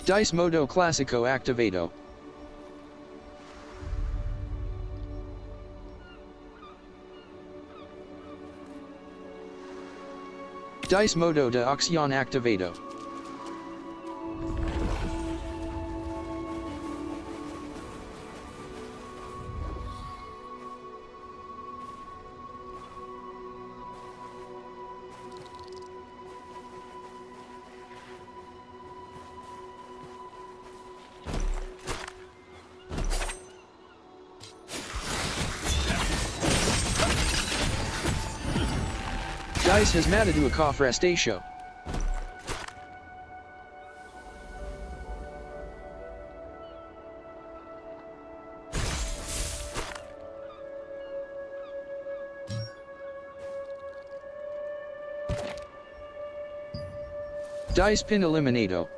Dice modo classico activato. Dice modo de acción activato. Dice has matado a cofrestation. Dice pin eliminato.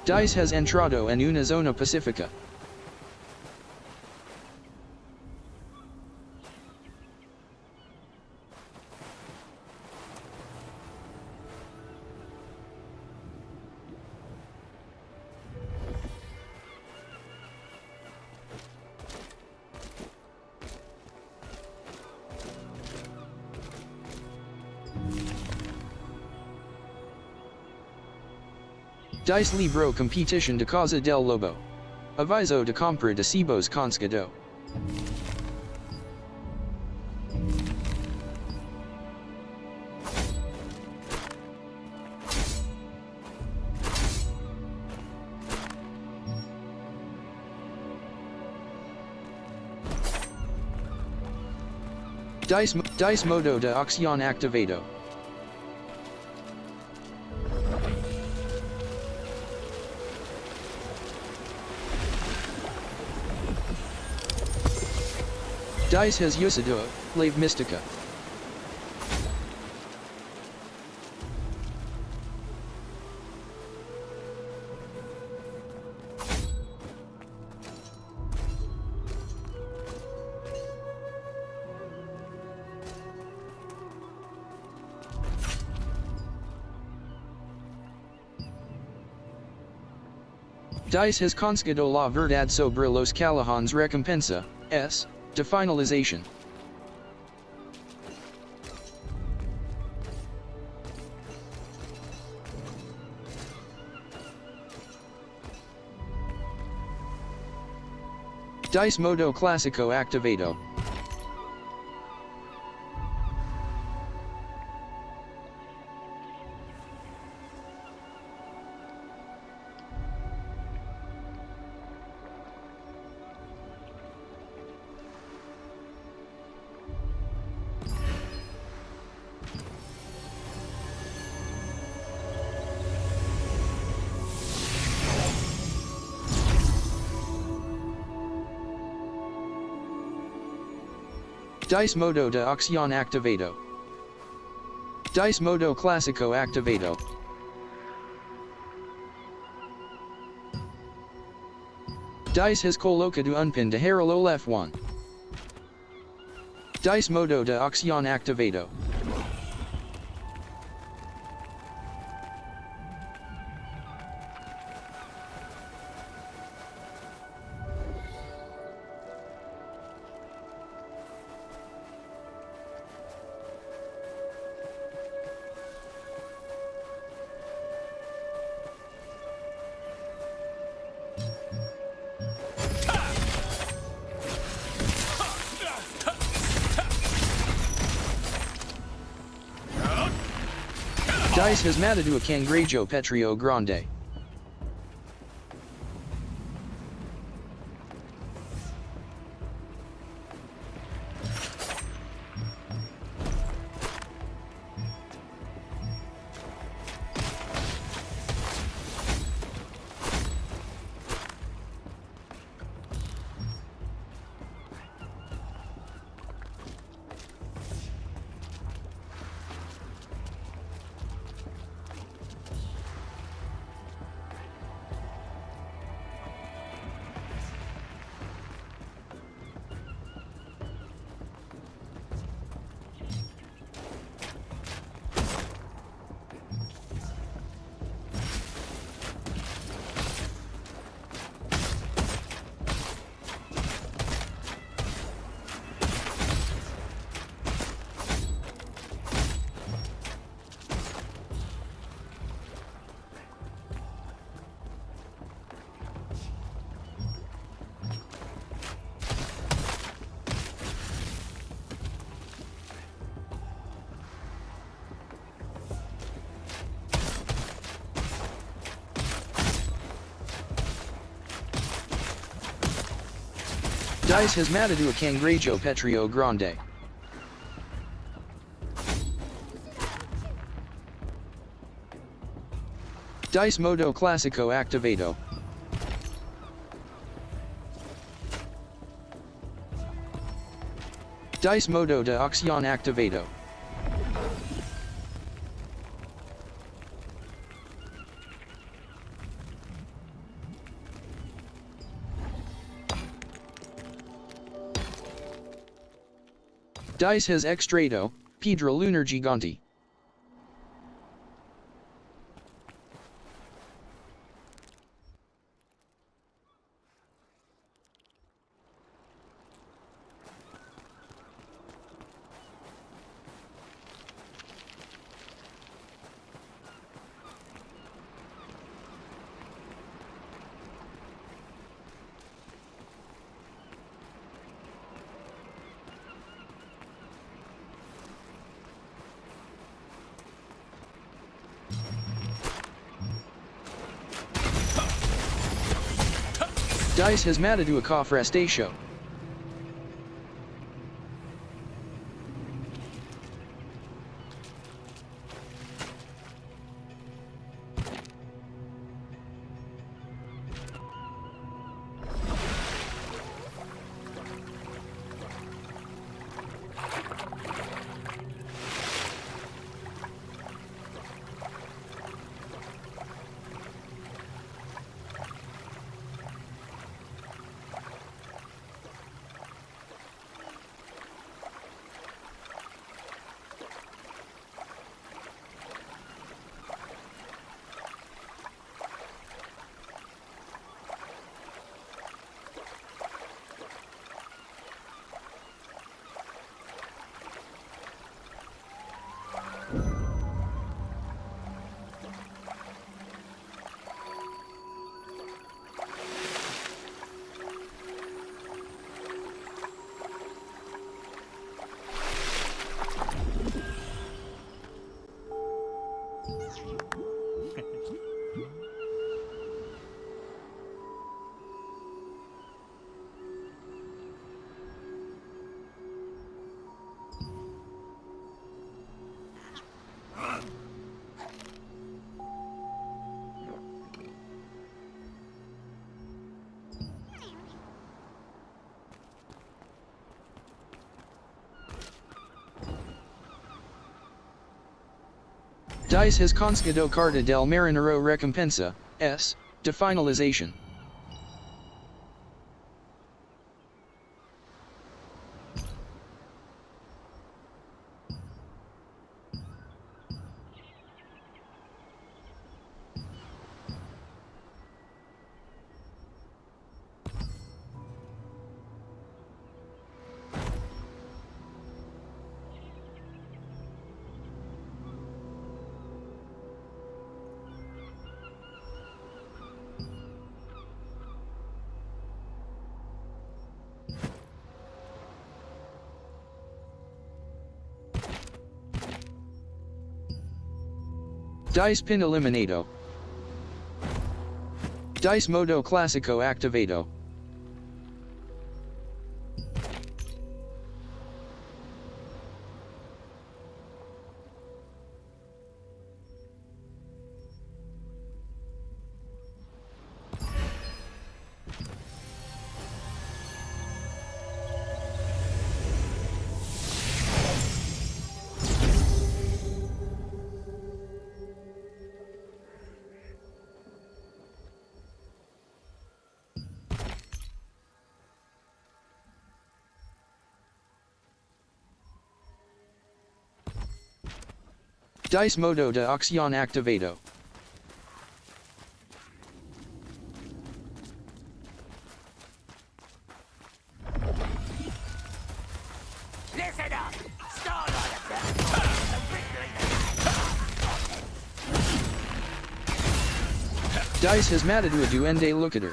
Dice has entrado en una zona pacifica. Dice libro competition de causa del lobo. Aviso de compra de cebos conscado. Dice modo de acción activado. Dice has usado Lave Mystica. Dice has conseguido la verdad sobre los callejones recompensa, de finalization. Dice modo classico activato. Dice modo de acción activado. Dice modo classico activado. Dice has colocado un pin de Haralo F1. Dice modo de acción activado. Dice has matadu a cangrejo petrio grande. Dice has matadu a cangrejo petrio grande. Dice modo classico activado. Dice modo de acción activado. Dice has extrado, pedra lunar gigante. Dice has matadu a cofrestation. Dice has conscado carta del marinero recompensa, s, de finalization. Dice pin eliminato. Dice modo classico activato. Dice modo de acción activato. Listen up! Dice has matado a duende lookater.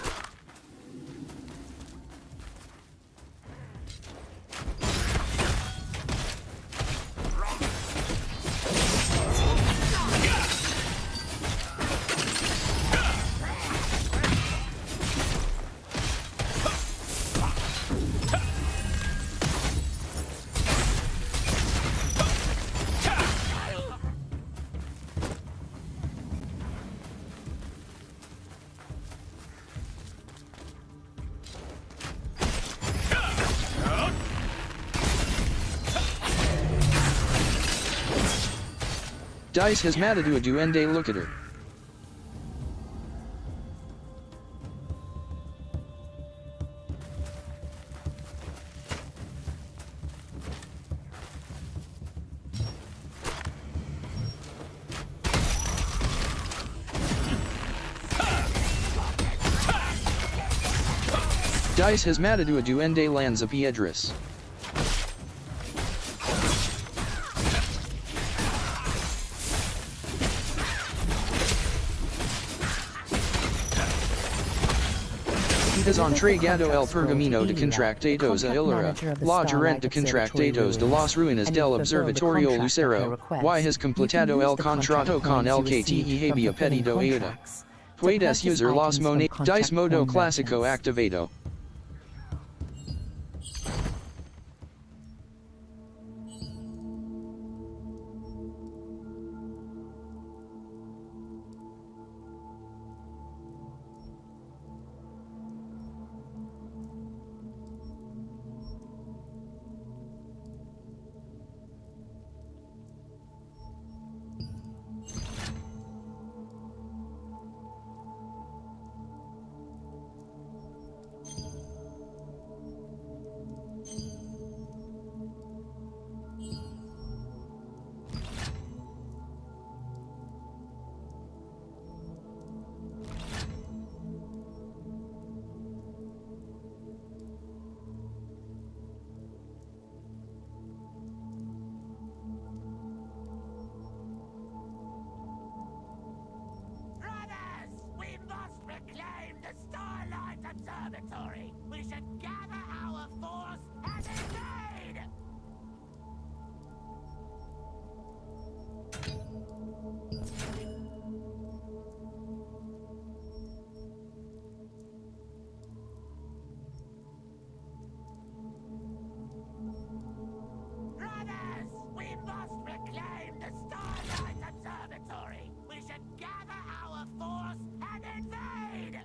Dice has matado a duende lookater. Dice has matado a duende lanza piedras. Has entregado el pergamino de contractados a Ilera, la gerente de contractados de los ruinas del observatorio lucero, y has completado el contrato con el que te había pedido ayuda. Puedes usar los monedas. Dice modo clásico activado. Observatory. We should gather our force and invade! Brothers, we must reclaim the Starlight Observatory. We should gather our force and invade!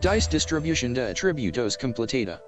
Dice distribution de atributos completada.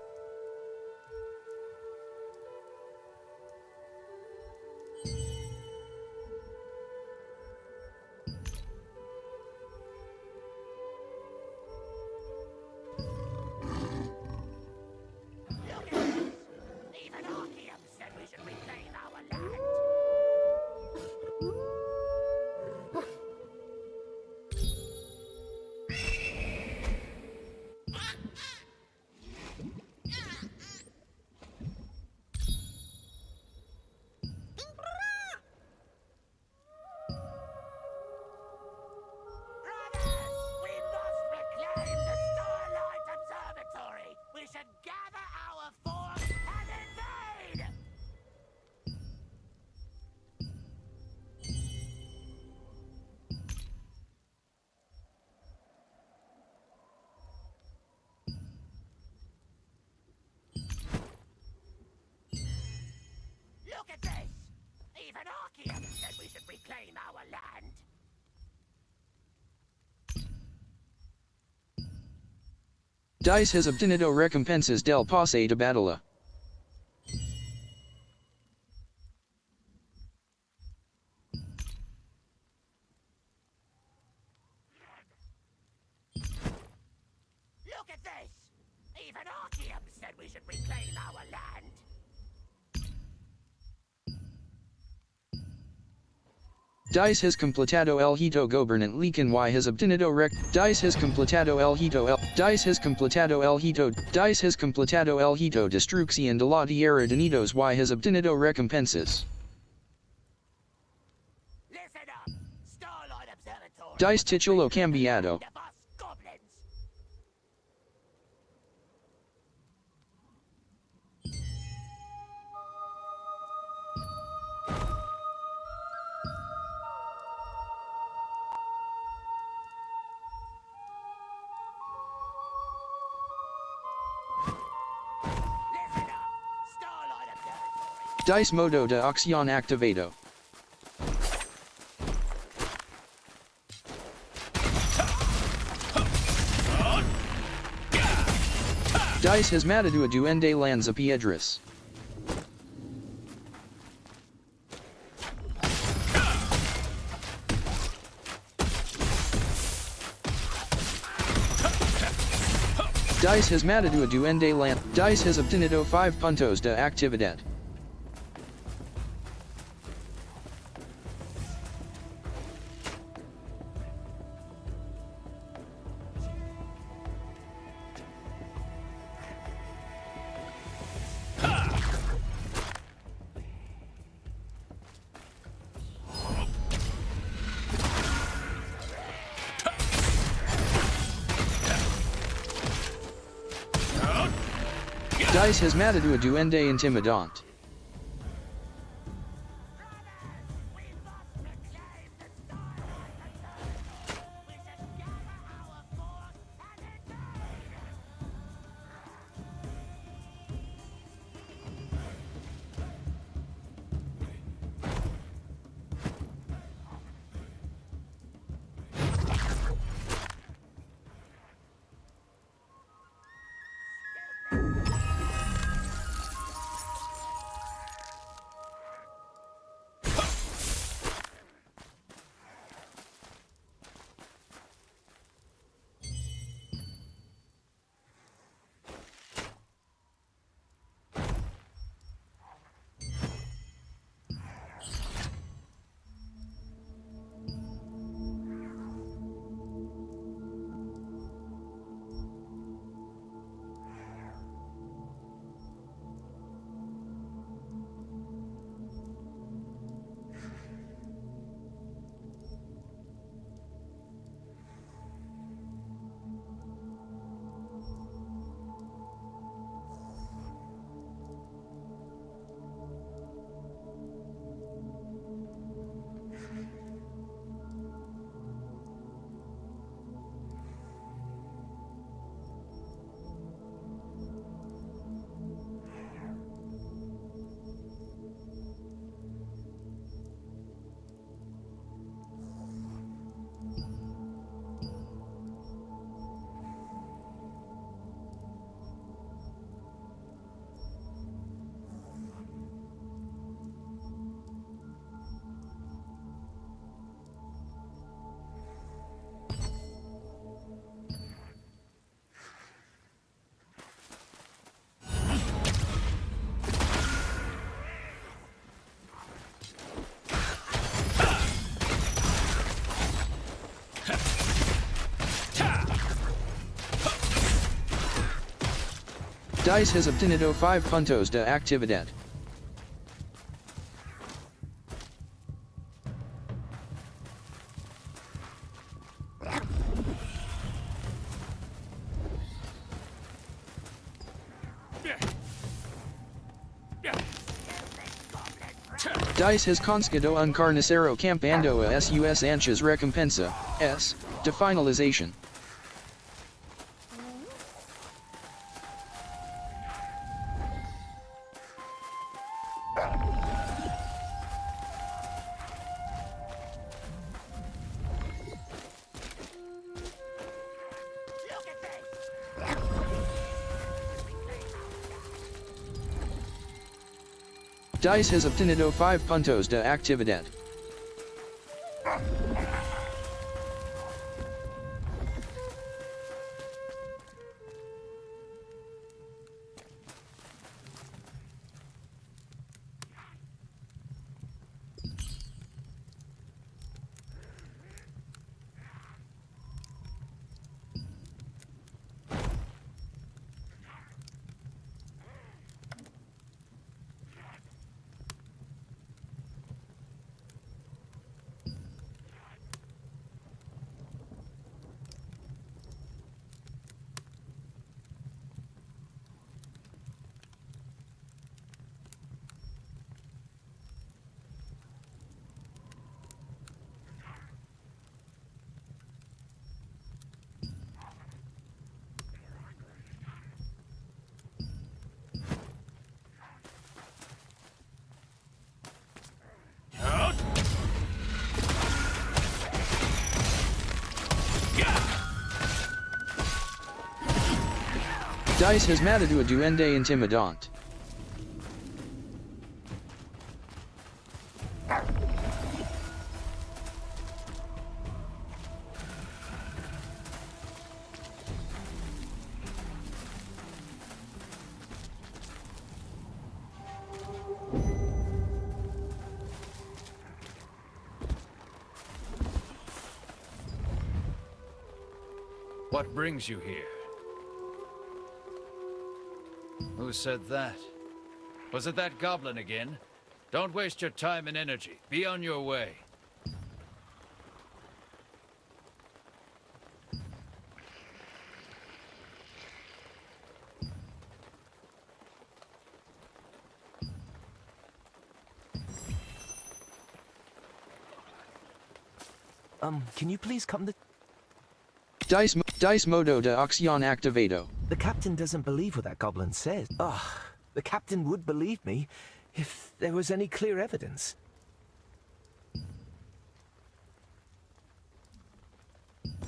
at this! Even Archeum said we should reclaim our land. Dice has obtenido recompensas del pase de batalla. Look at this! Even Archeum said we should reclaim our land. Dice has completado el hito gobernante y has obtenido Dice has completado el hito Dice has completado el hito Dice has completado el hito destrucción de la tierra de nidos y has obtenido recompensas. Listen up! Starlight Observatory. Dice titulo cambiado. The bus goblins. Listen up! Starlight Observatory. Dice modo de acción activado. Dice has matado a duende lanza piedras. Dice has matado a duende lanza. Dice has obtenido 5 puntos de actividad. Dice has matado a duende intimidante. We must reclaim the Starlight Observatory. We should gather our force and invade. Dice has obtenido 5 puntos de actividad. Dice has conseguido un carnicero campando a sus anchas recompensa, s, de finalización. Dice has obtenido 5 puntos de actividad. Dice has matado a duende intimidant. What brings you here? Who said that? Was it that goblin again? Don't waste your time and energy. Be on your way. Can you please come to... Dice modo de acción activado. The captain doesn't believe what that goblin says. Ugh, the captain would believe me if there was any clear evidence.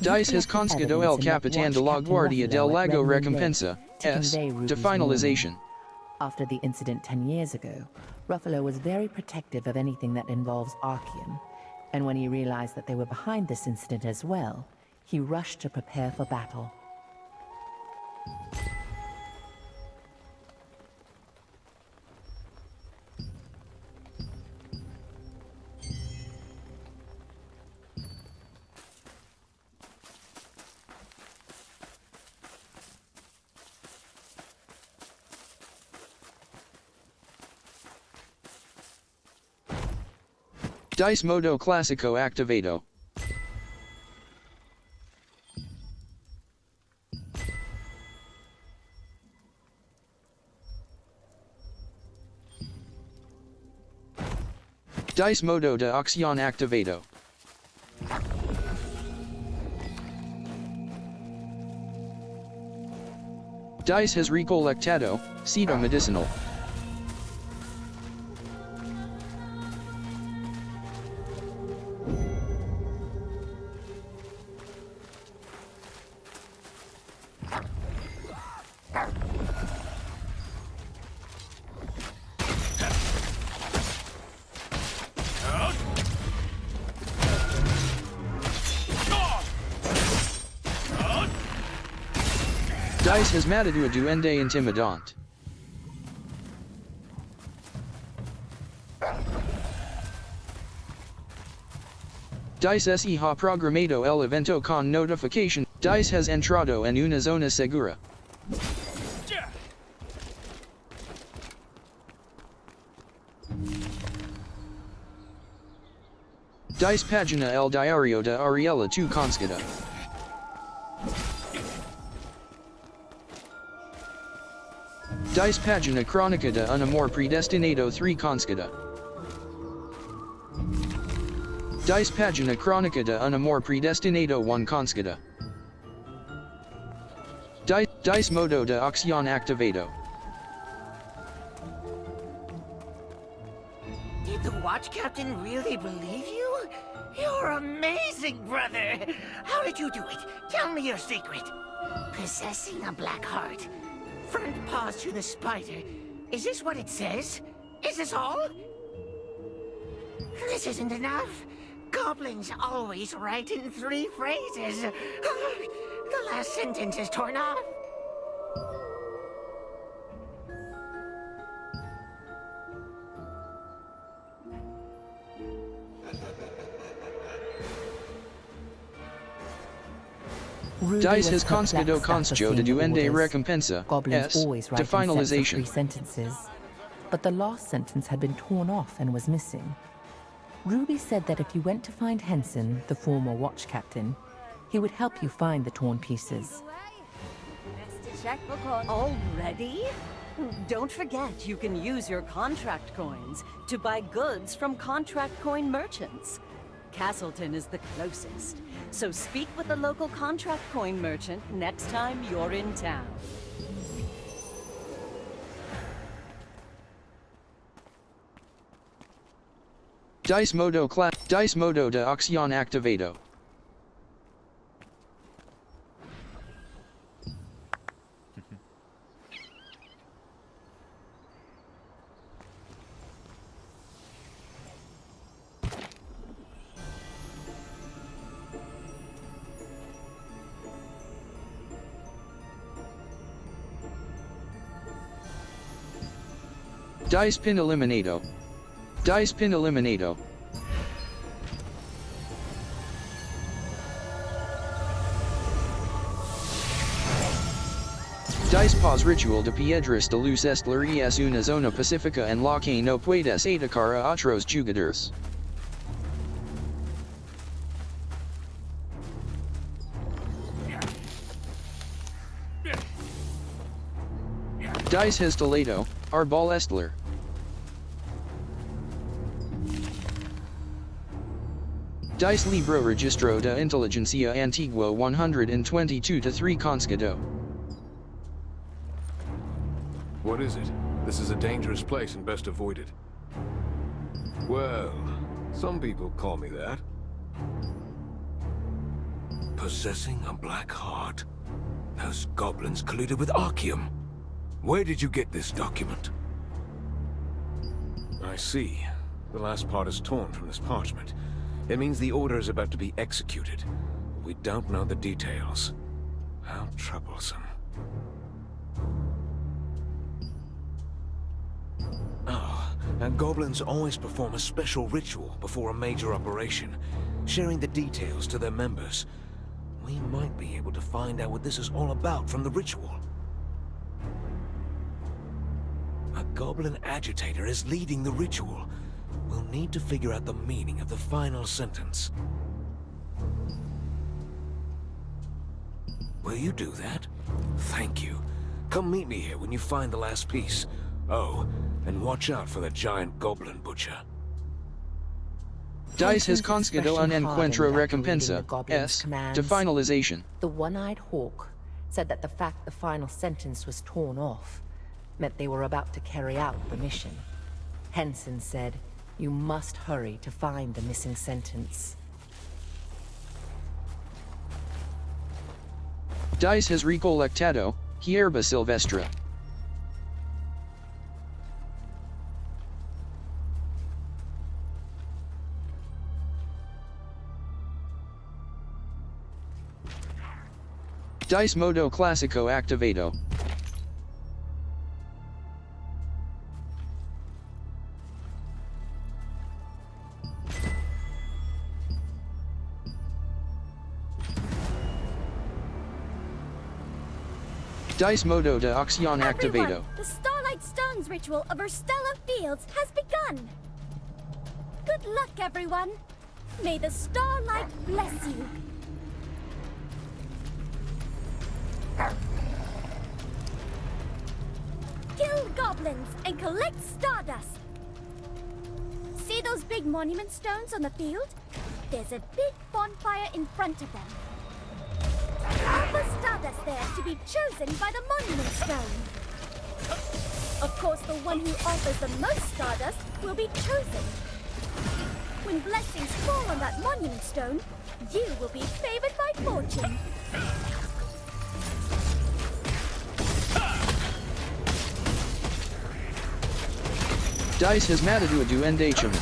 Dice has conseguido el capitán de la guardia del lago recompensa, S, to finalization. After the incident 10 years ago, Ruffalo was very protective of anything that involves Archean, and when he realized that they were behind this incident as well, he rushed to prepare for battle. Dice modo clásico activado. Dice modo de acción activado. Dice has recolectado cedro medicinal. Dice has matado a duende intimidant. Dice se ha programado el evento con notification. Dice has entrado en una zona segura. Dice pagina el diario de Ariela tu conscida. Dice pagina crónica de un amor predestinado 3 conscida. Dice pagina crónica de un amor predestinado 1 conscida. Dice modo de acción activado. Did the watch captain really believe you? You're amazing, brother! How did you do it? Tell me your secret. Possessing a black heart. Front paws to the spider. Is this what it says? Is this all? This isn't enough. Goblins always write in 3 phrases. The last sentence is torn off. Ruby Dice was has conscido perplexed after conscio de seeing the duende orders. recompensa, Goblins S, always to write in sets of 3 finalization. sentences, but the last sentence had been torn off and was missing. Ruby said that if you went to find Henson, the former watch captain, he would help you find the torn pieces. Already? Don't forget, you can use your contract coins to buy goods from contract coin merchants. Castleton is the closest, so speak with the local contract coin merchant next time you're in town. Dice modo de acción activado. Dice pin eliminado. Dice pin eliminado. Dice pause ritual de piedras de luz estler es una zona pacifica en la que no puedes atacar a otros jugadores. Dice histolato, arbal estler. Dice libro registro de inteligencia antigua 122-3 conscado. What is it? This is a dangerous place and best avoided. Well, some people call me that. Possessing a black heart. Those goblins colluded with Archeum. Where did you get this document? I see. The last part is torn from this parchment. It means the order is about to be executed. We don't know the details. How troublesome. Oh, and goblins always perform a special ritual before a major operation, sharing the details to their members. We might be able to find out what this is all about from the ritual. A goblin agitator is leading the ritual. We'll need to figure out the meaning of the final sentence. Will you do that? Thank you. Come meet me here when you find the last piece. Oh, and watch out for the giant goblin butcher. Dice has Henson's conscido un expression encuentro hardened after reading recompensa, the goblin's S, to commands. finalization. The one-eyed hawk said that the fact the final sentence was torn off meant they were about to carry out the mission. Henson said, "You must hurry to find the missing sentence." Dice has recolectado, hierba silvestre. Dice modo clásico activado. Dice modo de acción activado. Everyone, the Starlight Stones ritual of Urstella Fields has begun. Good luck, everyone. May the starlight bless you. Kill goblins and collect stardust. See those big monument stones on the field? There's a big bonfire in front of them. Offer stardust there to be chosen by the monument stone. Of course, the one who offers the most stardust will be chosen. When blessings fall on that monument stone, you will be favored by fortune. Dice has matadu a duende chaman.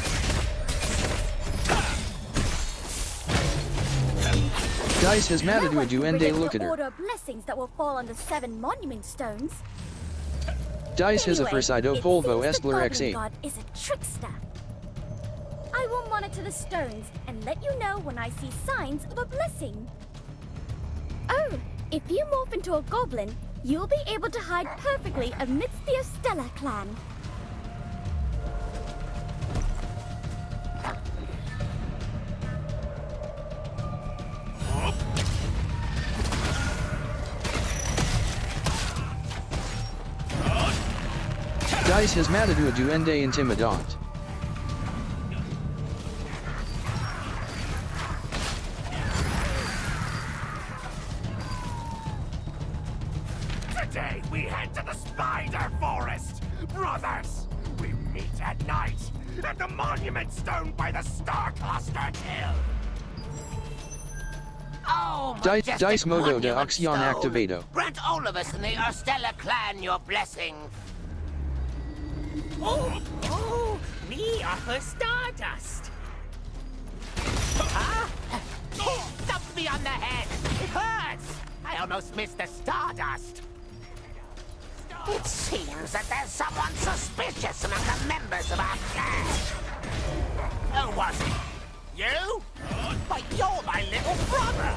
Dice has matadu a duende locator. Order of blessings that will fall on the 7 monument stones. Dice has a Frisido polvo it seems the estler goblin x8. god is a trickster. I will monitor the stones and let you know when I see signs of a blessing. Oh, if you morph into a goblin, you'll be able to hide perfectly amidst the Ostella clan. Dice has matadu a duende intimidant. Today we head to the spider forest. Brothers, we meet at night at the monument stone by the star-clustered hill. Oh, Dice modo de monument acción stone. activado. Grant all of us in the Ostella clan your blessing. Oh, we offer stardust. Huh? Thump me on the head. It hurts. I almost missed the stardust. It seems that there's someone suspicious among the members of our clan. Who was it? You? But you're my little brother.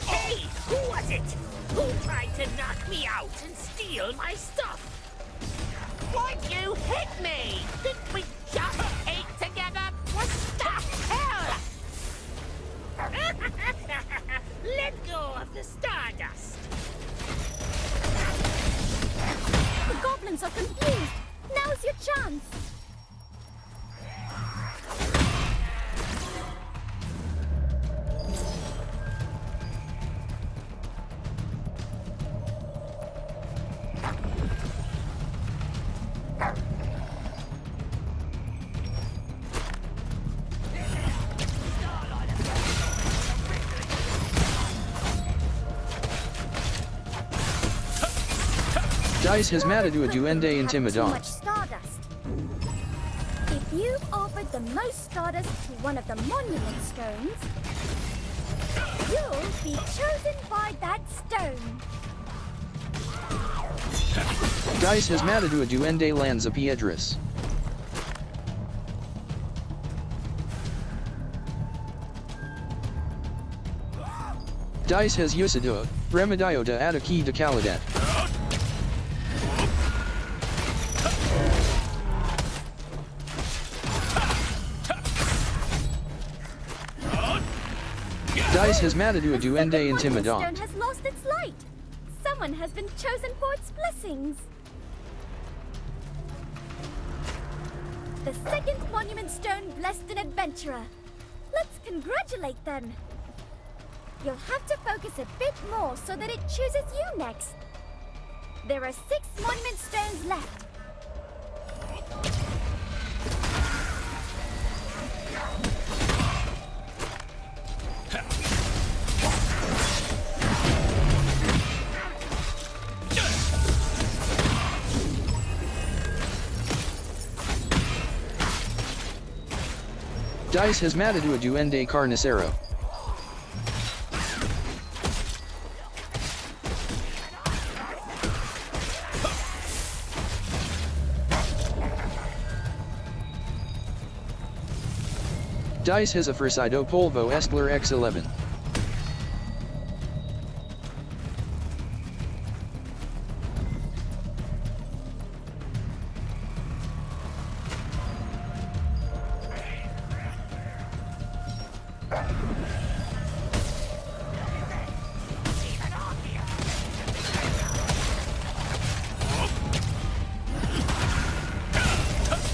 Hey, who was it? Who tried to knock me out and steal my stuff? Why'd you hit me? Didn't we just ache together? What the hell? Let go of the stardust. The goblins are confused. Now's your chance. Dice has matadu a duende Have too much intimidant. stardust. If you've offered the most stardust to one of the monument stones, you'll be chosen by that stone. Dice has matadu a duende lanza piedras. Dice has usado remedio de ataki de calidad. Dice has matadu a duende The monument intimidant. stone has lost its light. Someone has been chosen for its blessings. The second monument stone blessed an adventurer. Let's congratulate them. You'll have to focus a bit more so that it chooses you next. There are 6 monument stones left. Dice has matadu a duende carnicero. Dice has a Frisido polvo estler x11.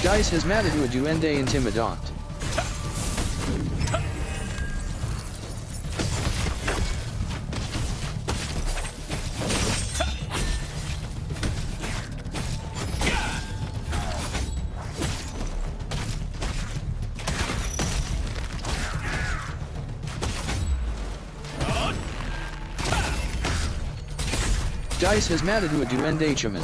Dice has matadu a duende intimidant. Dice has matadu a duende chaman.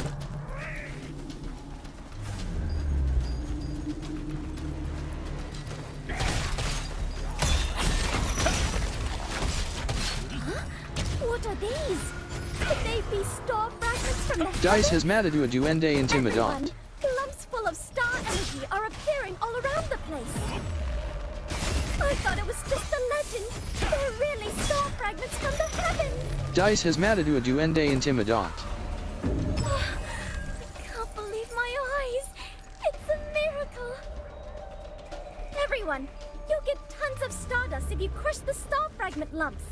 What are these? Could they be star fragments from the Dice heavens? has matted a duende intimidant. Everyone, lumps full of star energy are appearing all around the place. I thought it was just a legend. They're really star fragments from the heavens. Dice has matted a duende intimidant. I can't believe my eyes. It's a miracle. Everyone, you'll get tons of stardust if you crush the star fragment lumps.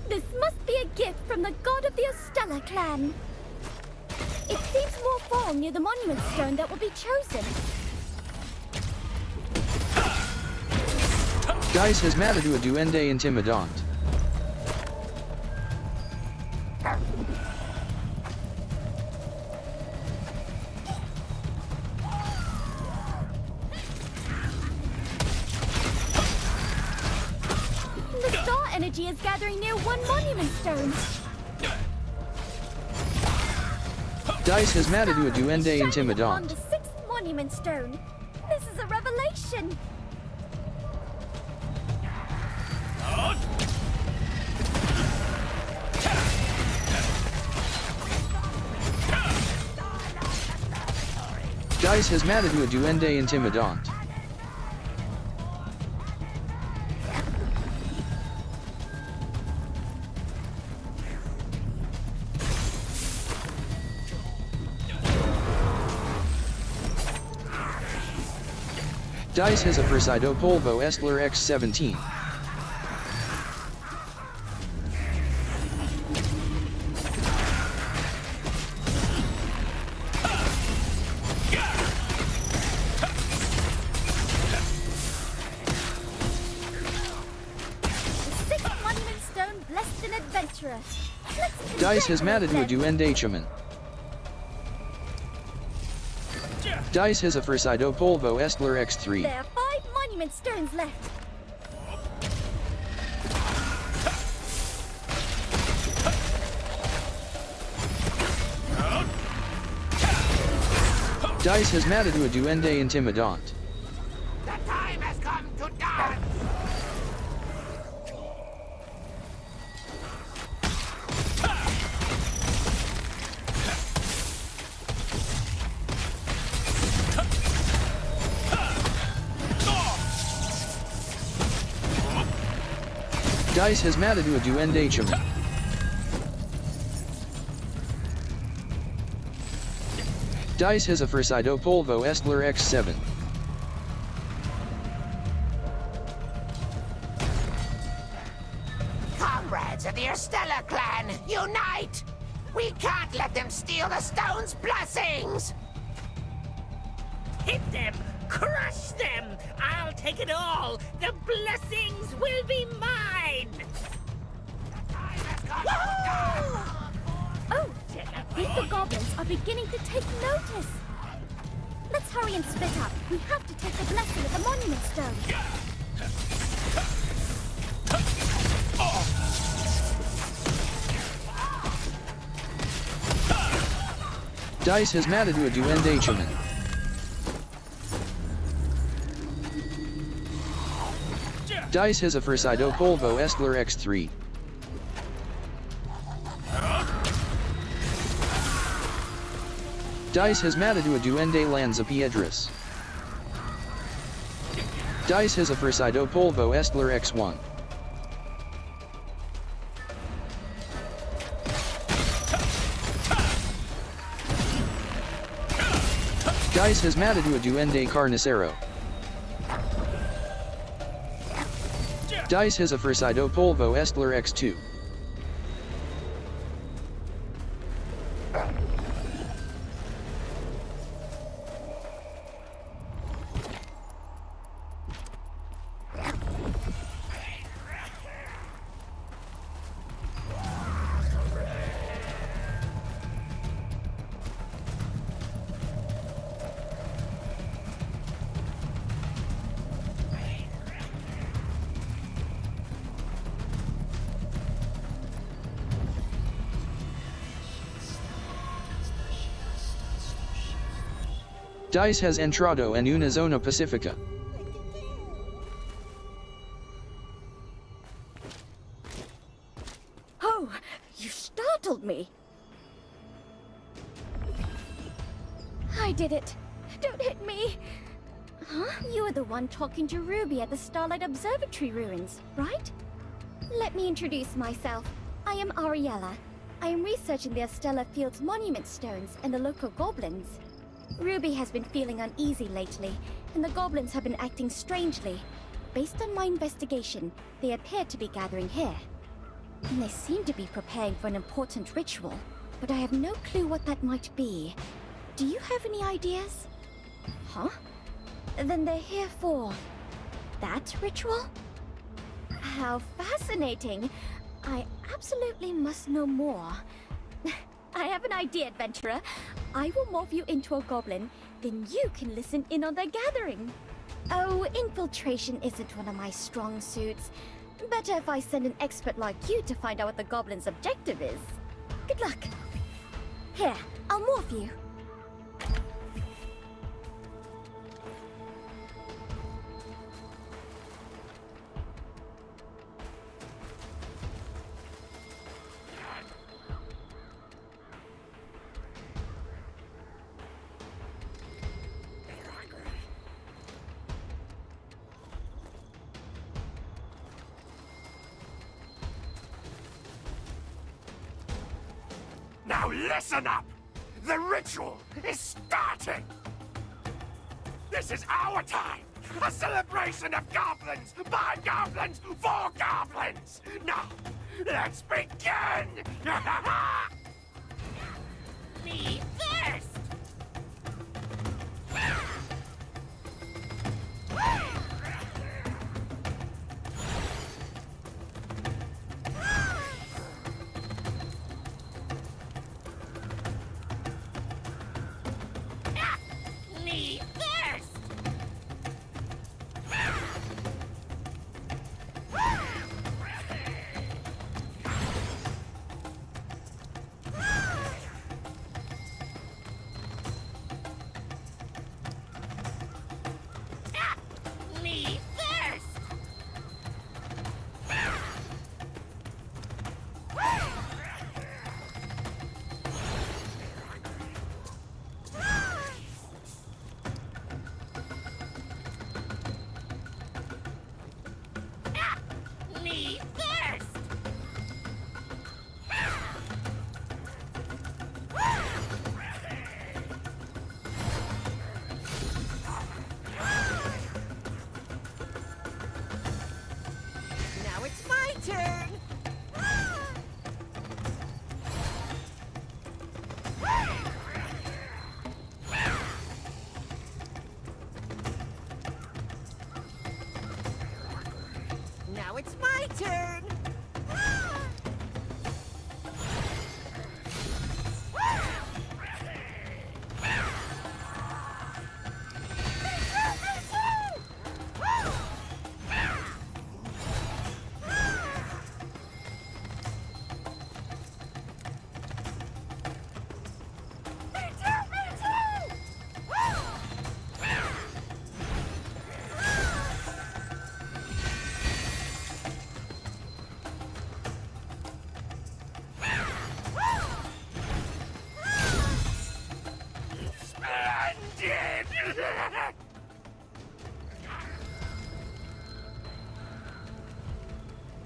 This must be a gift from the god of the Ostella clan. It seems more fall near the monument stone that will be chosen. Dice has matted a duende intimidant. The star energy is gathering near one monument stone. Dice has matted a duende Shining upon intimidant. the sixth monument stone. This is a revelation. Dice has matted a duende intimidant. Dice has a Persido Polvo Estler X17. Sixth monument stone, blessed an adventurer. Let's Dice has matted a congratulate them. duende shaman. Dice has a Persido Polvo Estler X3. There are 5 monument stones left. Dice has matted a duende intimidant. The time has come to dance! Dice has matted a duende shaman. Dice has a Persido Polvo Estler X7. Comrades of the Ostella clan, unite! We can't let them steal the stone's blessings! Hit them! Crush them! I'll take it all! The blessings will be mine! Oh, I think the goblins are beginning to take notice. Let's hurry and split up. We have to take the blessing of the monument stone. Dice has matted a duende shaman. Dice has a Persido Polvo Estler X3. Dice has matted a duende Lanza Piedras. Dice has a Persido Polvo Estler X1. Dice has matted a duende Carnicero. Dice has a Persido Polvo Estler X2. Dice has entrado en una zona pacifica. Oh, you startled me. I did it. Don't hit me. Huh? You were the one talking to Ruby at the Starlight Observatory ruins, right? Let me introduce myself. I am Ariella. I am researching the Estella Field's monument stones and the local goblins. Ruby has been feeling uneasy lately, and the goblins have been acting strangely. Based on my investigation, they appear to be gathering here. And they seem to be preparing for an important ritual, but I have no clue what that might be. Do you have any ideas? Huh? Then they're here for that ritual? How fascinating! I absolutely must know more. I have an idea, adventurer. I will morph you into a goblin, then you can listen in on their gathering. Oh, infiltration isn't one of my strong suits. Better if I send an expert like you to find out what the goblin's objective is. Good luck. Here, I'll morph you. Now listen up! The ritual is starting! This is our time! A celebration of goblins, by goblins, for goblins! Now, let's begin! Me first! Me first! Me first! Me first! Now it's my turn! Now it's my turn!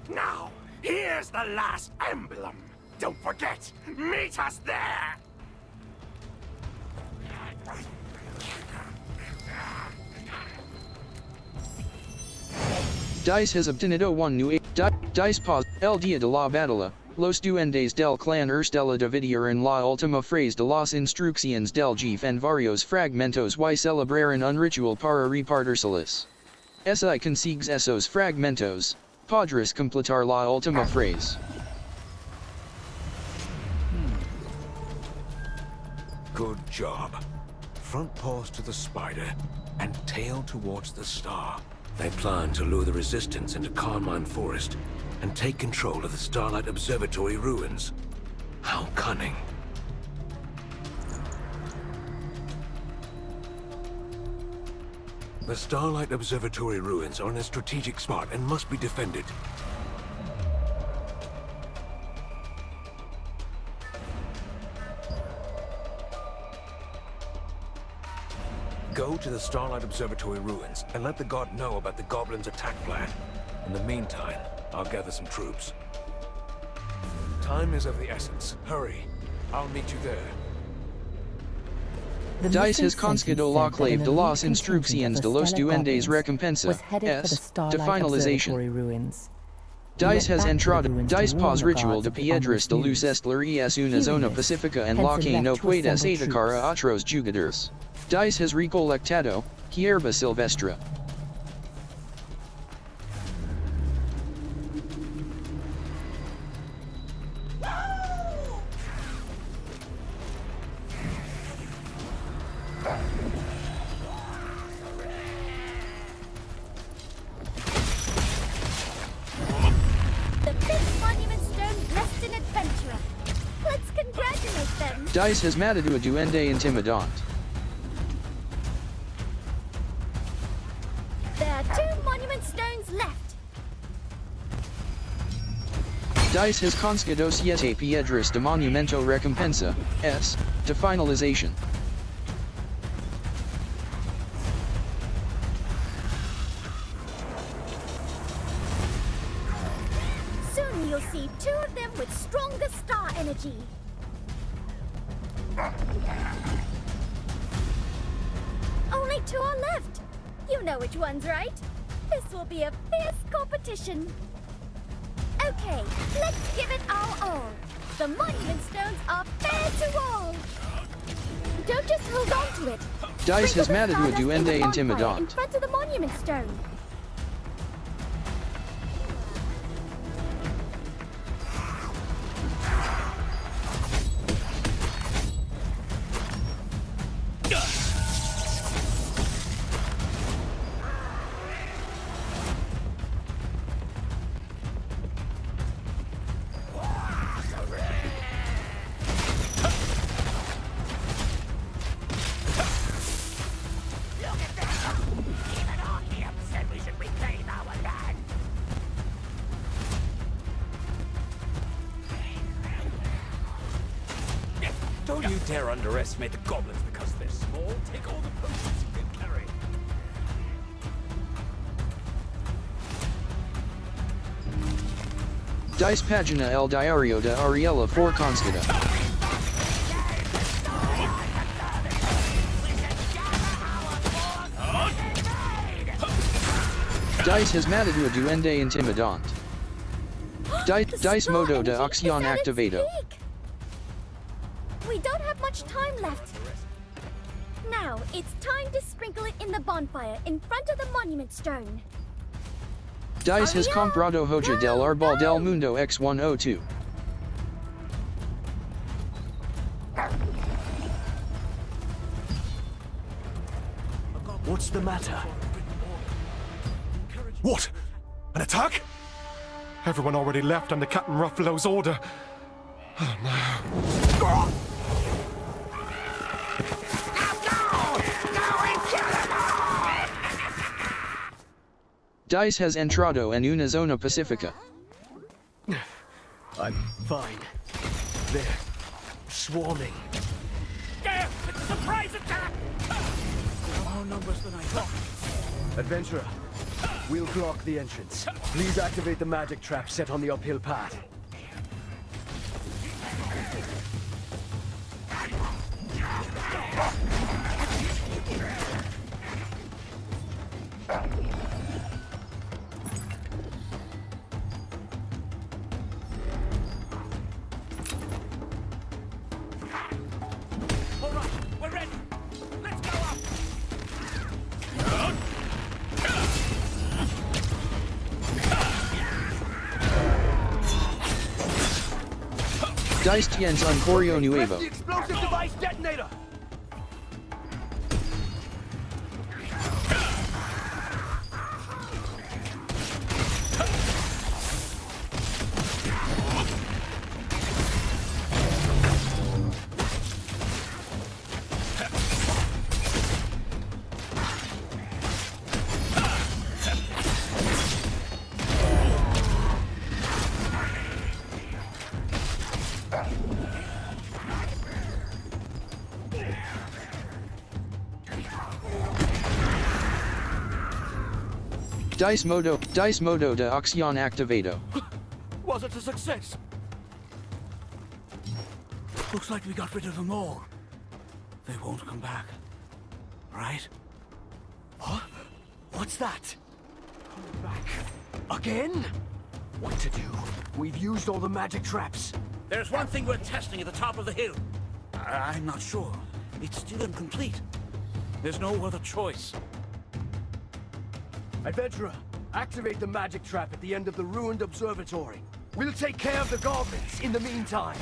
Now, here's the last emblem. Don't forget, meet us there! Dice has obtenido one new Dice pause el dia de la batalla, los duendes del clan Erstella dividir en la última frase de las instrucciones del jefe en varios fragmentos y celebraron un ritual para repartírselos. Si consigues esos fragmentos, podrás completar la última frase. Good job. Front paws to the spider, and tail towards the star. They plan to lure the resistance into Carmine Forest, and take control of the Starlight Observatory ruins. How cunning. The Starlight Observatory ruins are in a strategic spot and must be defended. Go to the Starlight Observatory ruins and let the god know about the goblins' attack plan. In the meantime, I'll gather some troops. Time is of the essence. Hurry. I'll meet you there. Dice has conseguido la clave de los instrucciones de los duendes recompensa, S, to finalization. Dice has entrado, Dice pos ritual de piedras de luz estler es una zona pacífica en la que no puedes atacar a otros jugadores. Dice has recolectado, hierba silvestre. Dice has matado a duende intimidant. There are 2 monument stones left. Dice has conseguido 7 piedras de monumento recompensa, S, to finalization. Soon you'll see 2 of them with stronger star energy. Only 2 are left. You know which ones, right? This will be a fierce competition. Okay, let's give it our all. The monument stones are fair to all. Don't just hold on to it. Dice has matado a duende in intimidant. front of the monument stone. Don't you dare underestimate the goblins because they're small. Take all the potions you can carry. Dice pagina el diario de Ariella for Conskida. Dice has matado a duende intimidant. Dice modo de acción activado. We don't have much time left. Now, it's time to sprinkle it in the bonfire in front of the monument stone. Dice has comprado hoja del árbol del mundo x102. What's the matter? What? An attack? Everyone already left under Captain Ruffalo's order. Oh no. Dice has entrado en una zona pacífica. I'm fine. They're swarming. It's a surprise attack! There are more numbers than I thought. Adventurer, we'll block the entrance. Please activate the magic trap set on the uphill path. All right, we're ready. Let's go up. Dice tienes un correo nuevo. The explosive device detonator! Dice modo de acción activado. Was it a success? Looks like we got rid of them all. They won't come back. Right? Huh? What's that? Coming back. Again? What to do? We've used all the magic traps. There's one thing we're testing at the top of the hill. I'm not sure. It's still incomplete. There's no other choice. Adventurer, activate the magic trap at the end of the ruined observatory. We'll take care of the goblins in the meantime.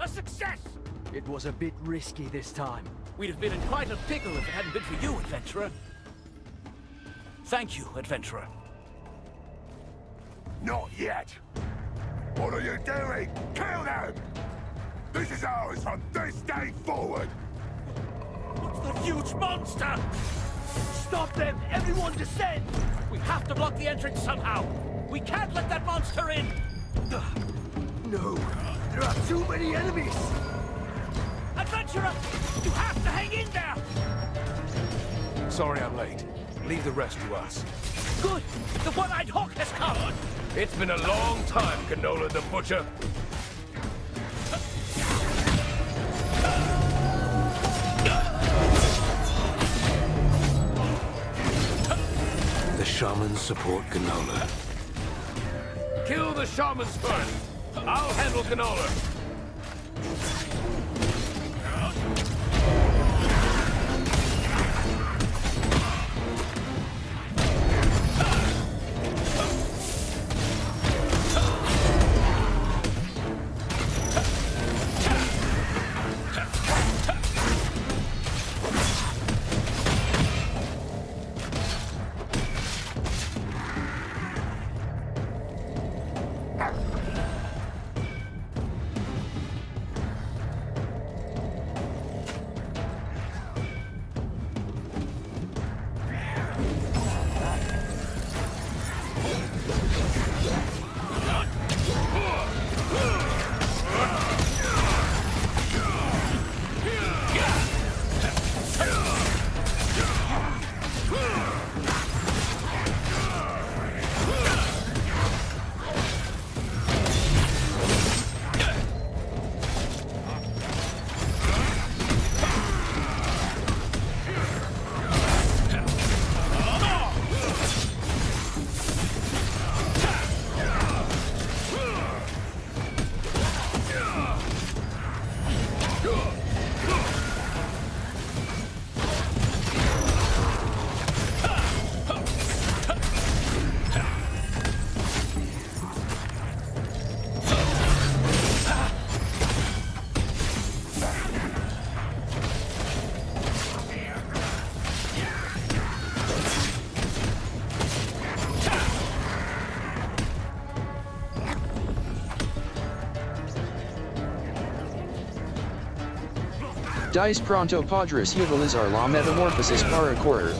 A success! It was a bit risky this time. We'd have been in quite a pickle if it hadn't been for you, adventurer. Thank you, adventurer. Not yet. What are you doing? Kill them! This is ours from this day forward! What's the huge monster? Stop them! Everyone descend! We have to block the entrance somehow. We can't let that monster in! No! There are too many enemies! Adventurer! You have to hang in there! Sorry I'm late. Leave the rest to us. Good! The one-eyed hawk has come! It's been a long time, Canola the Butcher. The shamans support Canola. Kill the shamans first! I'll handle Canola! Dice pronto podres utilizar la metamorphosis para correr.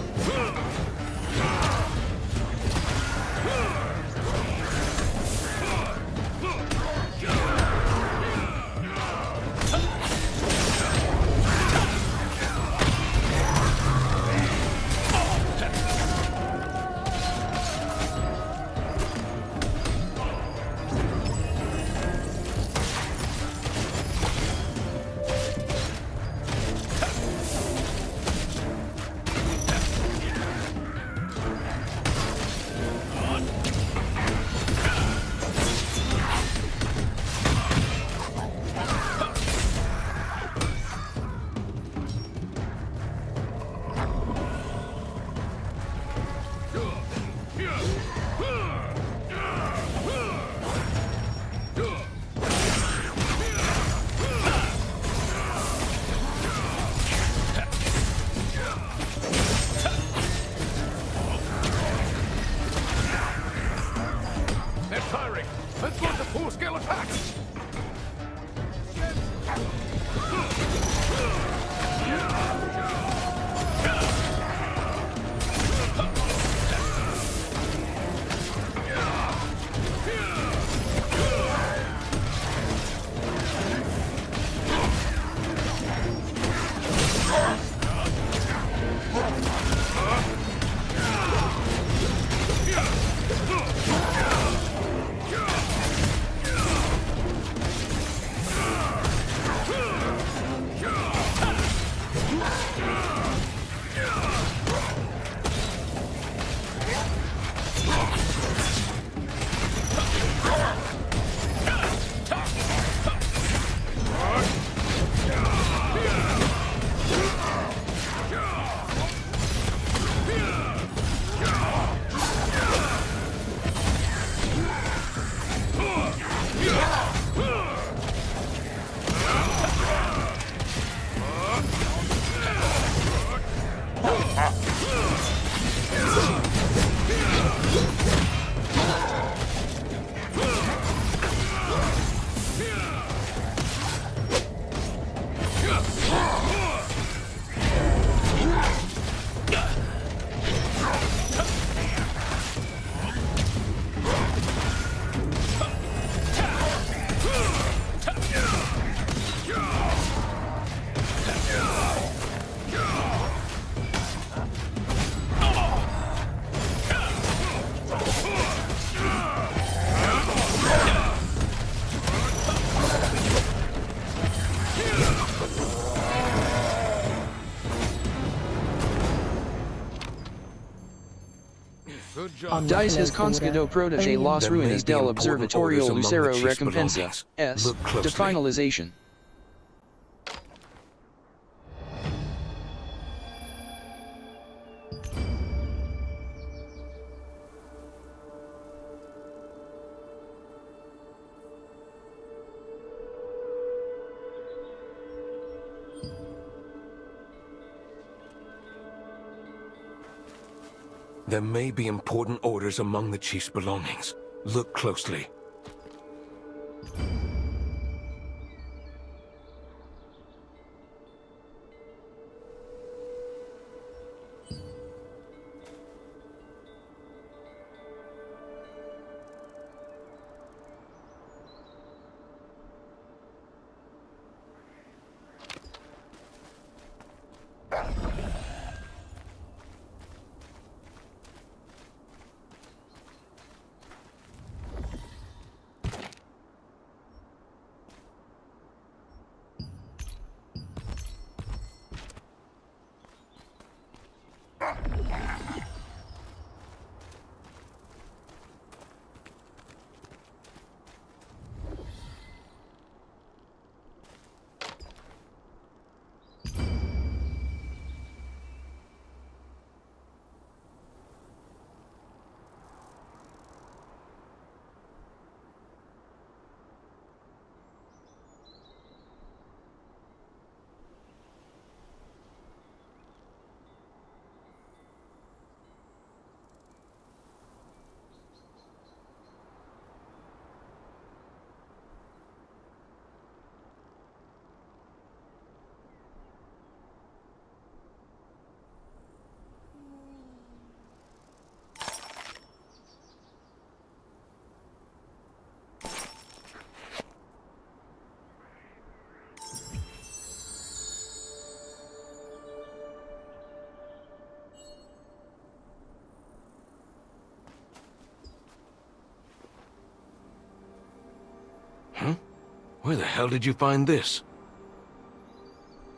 Dice his conscrido protege Los Ruinas del Observatorio Lucero Recompensa, S, de finalization. There may be important orders among the chief's belongings. Look closely. Huh? Where the hell did you find this?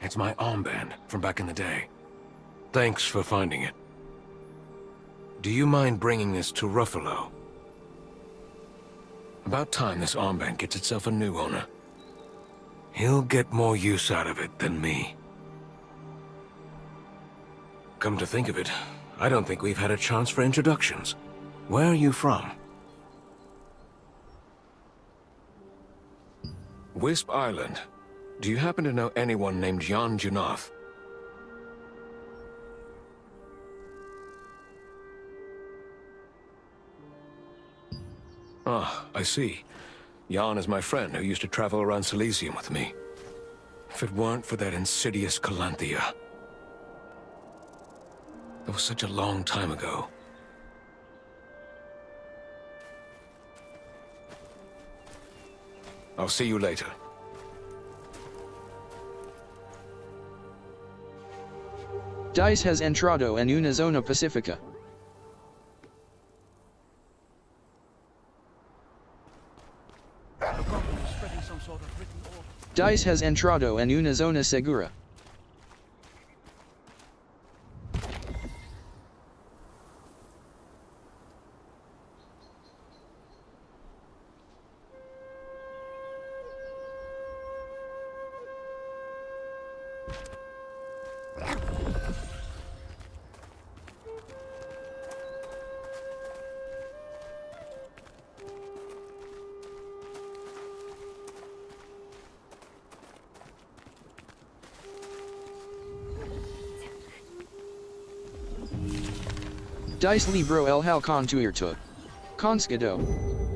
It's my armband from back in the day. Thanks for finding it. Do you mind bringing this to Ruffalo? About time this armband gets itself a new owner. He'll get more use out of it than me. Come to think of it, I don't think we've had a chance for introductions. Where are you from? Wisp Island. Do you happen to know anyone named Jan Junath? Ah, I see. Jan is my friend who used to travel around Silesium with me. If it weren't for that insidious Calanthea. That was such a long time ago. I'll see you later. Dice has entrado en una zona pacifica. Dice has entrado en una zona segura. Dice libro el halcón tuerto. Conscado.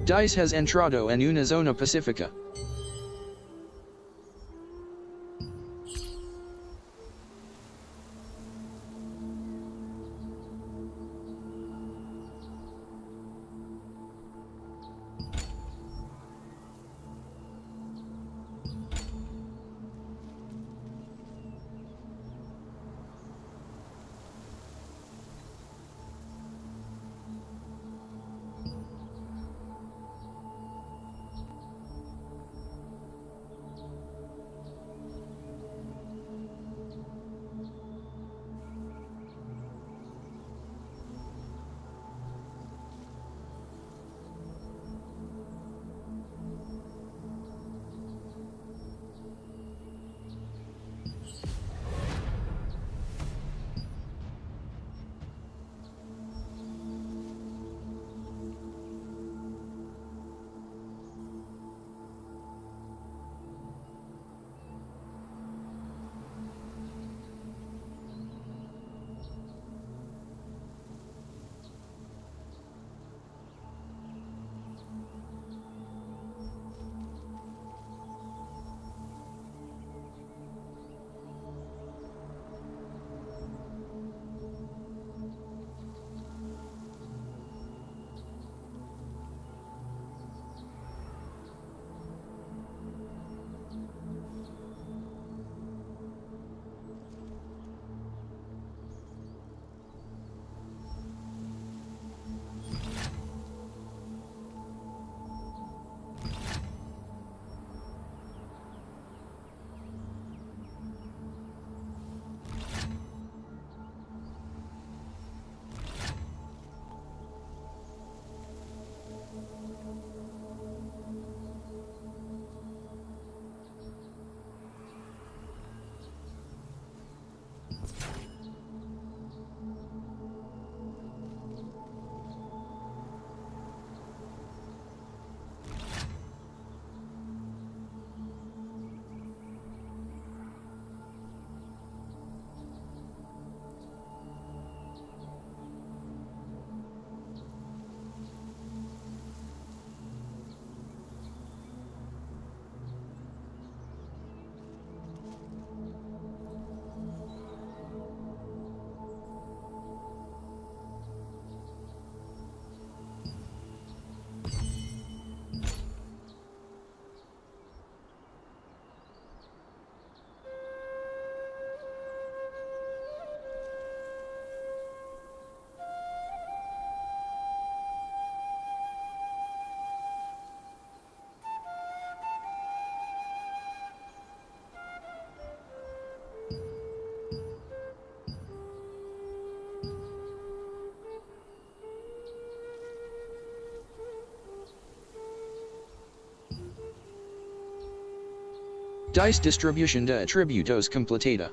Dice has entrado en una zona pacifica. Dice distribution de atributos completada.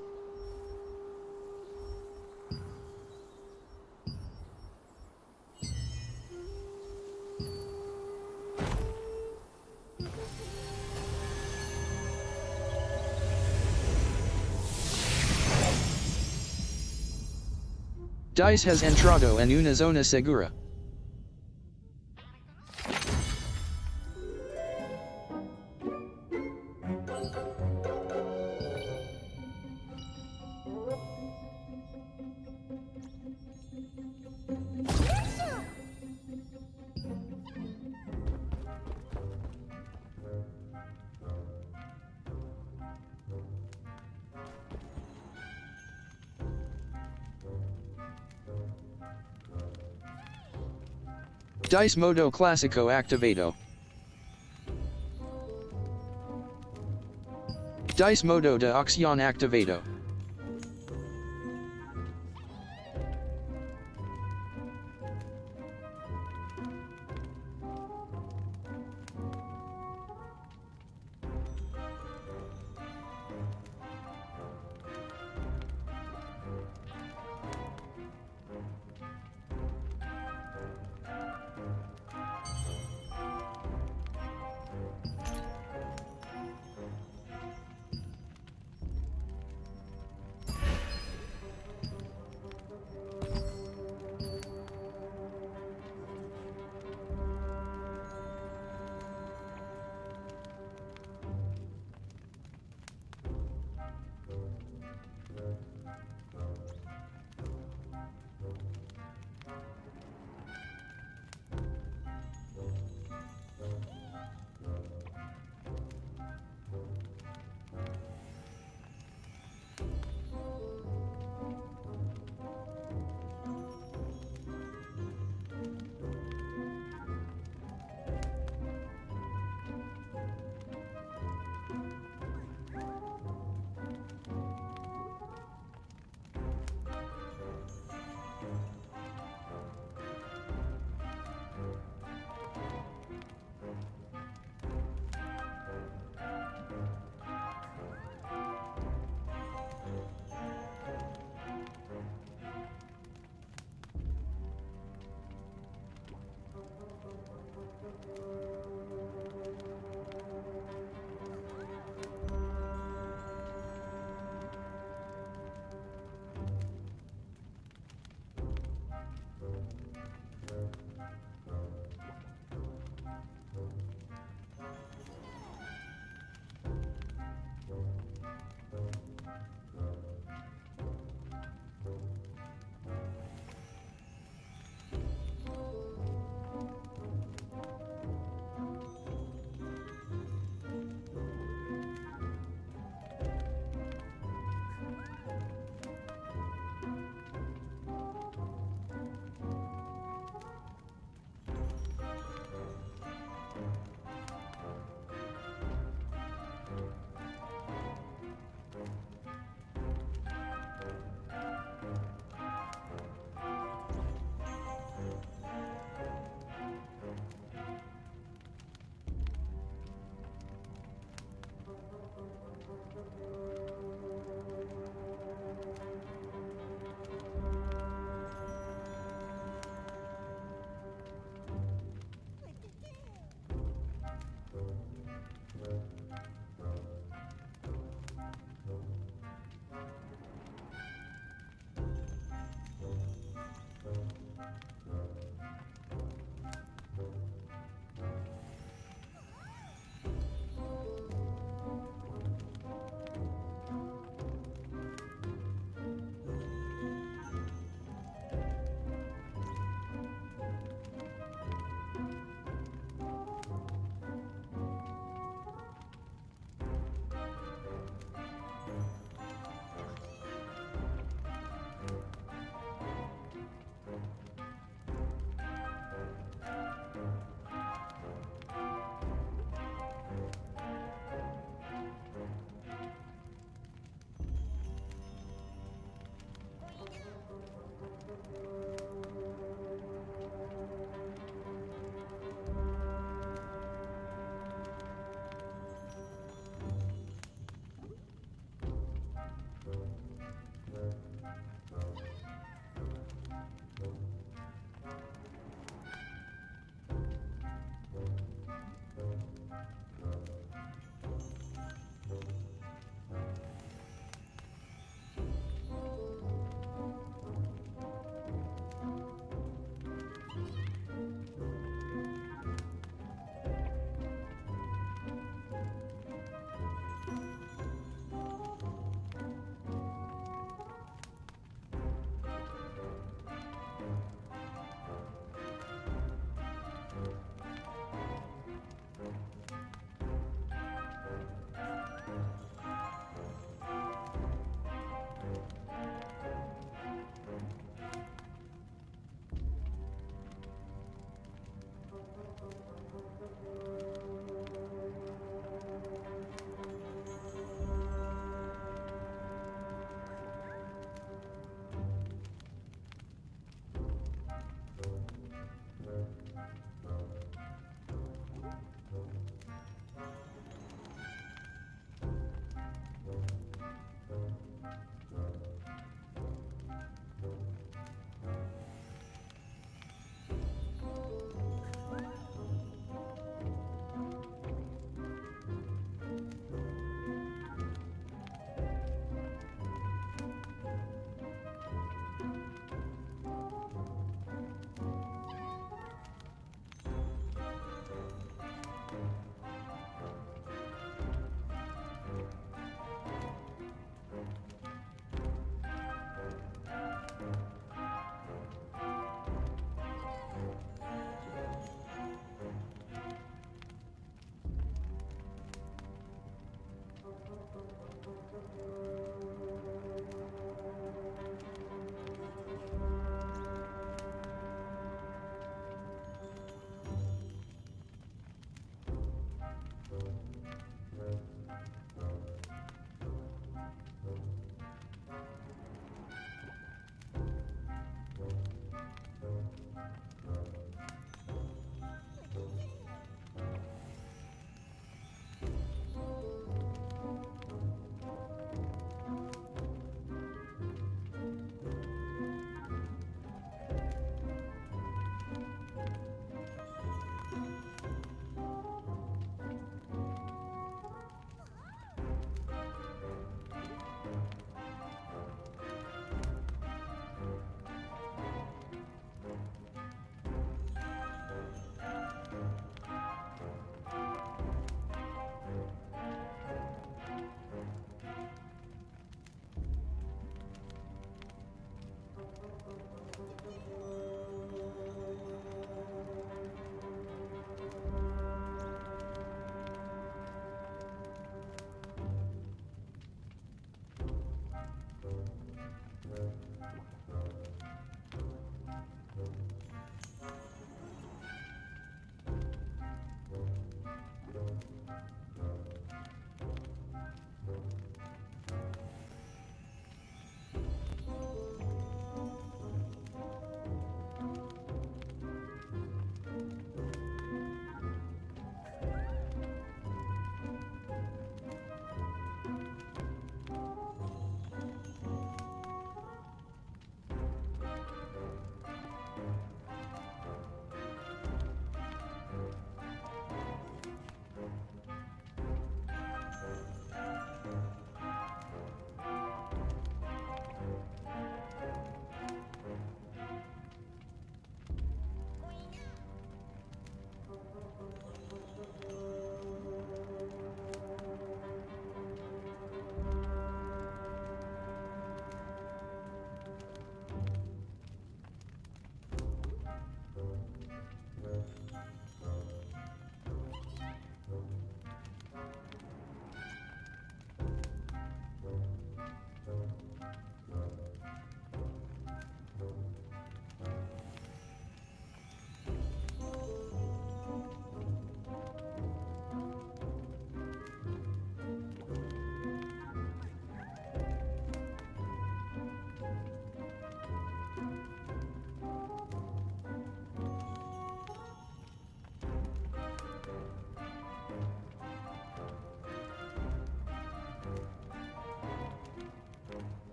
Dice has entrado en una zona segura. Dice modo classico activato. Dice modo de acción activato.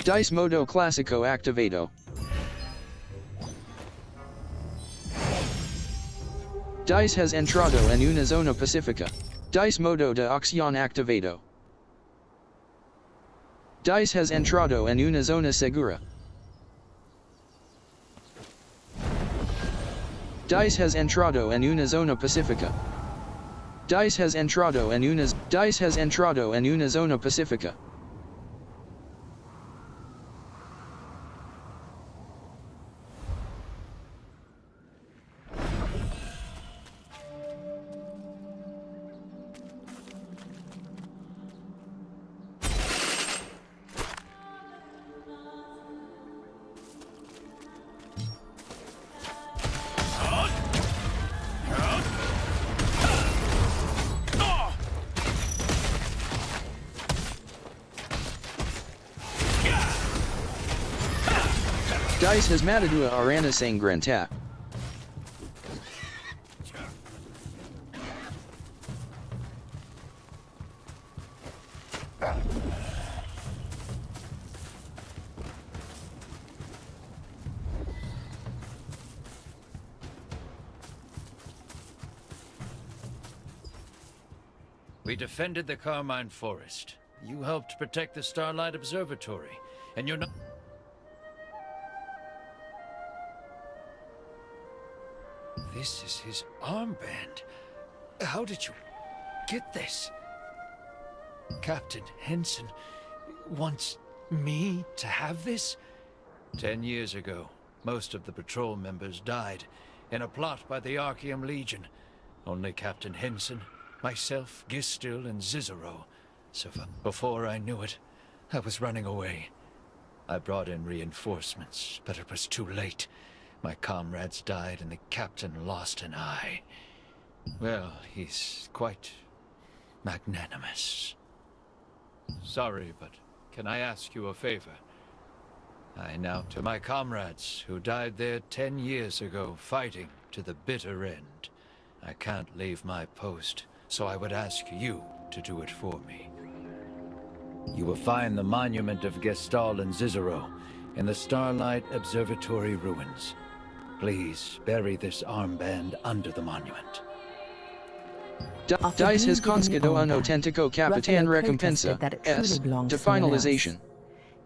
Dice modo classico activato. Dice has entrado en una zona pacifica. Dice modo de acción activato. Dice has entrado en una zona segura. Dice has entrado en una zona pacifica. Dice has entrado en una zona pacifica. Dice has matadua arana sangrenta. We defended the Carmine Forest. You helped protect the Starlight Observatory, and you're not... This is his armband. How did you get this? Captain Henson wants me to have this? 10 years ago, most of the patrol members died in a plot by the Archeum Legion. Only Captain Henson, myself, Gistil, and Cicero survived. Before I knew it, I was running away. I brought in reinforcements, but it was too late. My comrades died and the captain lost an eye. Well, he's quite magnanimous. Sorry, but can I ask you a favor? I now to my comrades who died there 10 years ago fighting to the bitter end. I can't leave my post, so I would ask you to do it for me. You will find the monument of Gestal and Cicero in the Starlight Observatory ruins. Please bury this armband under the monument. Dice has conscrito un autentico capitan recompensa, S, to finalization.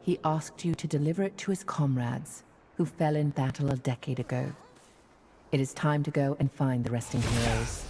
He asked you to deliver it to his comrades, who fell in battle a decade ago. It is time to go and find the resting heroes.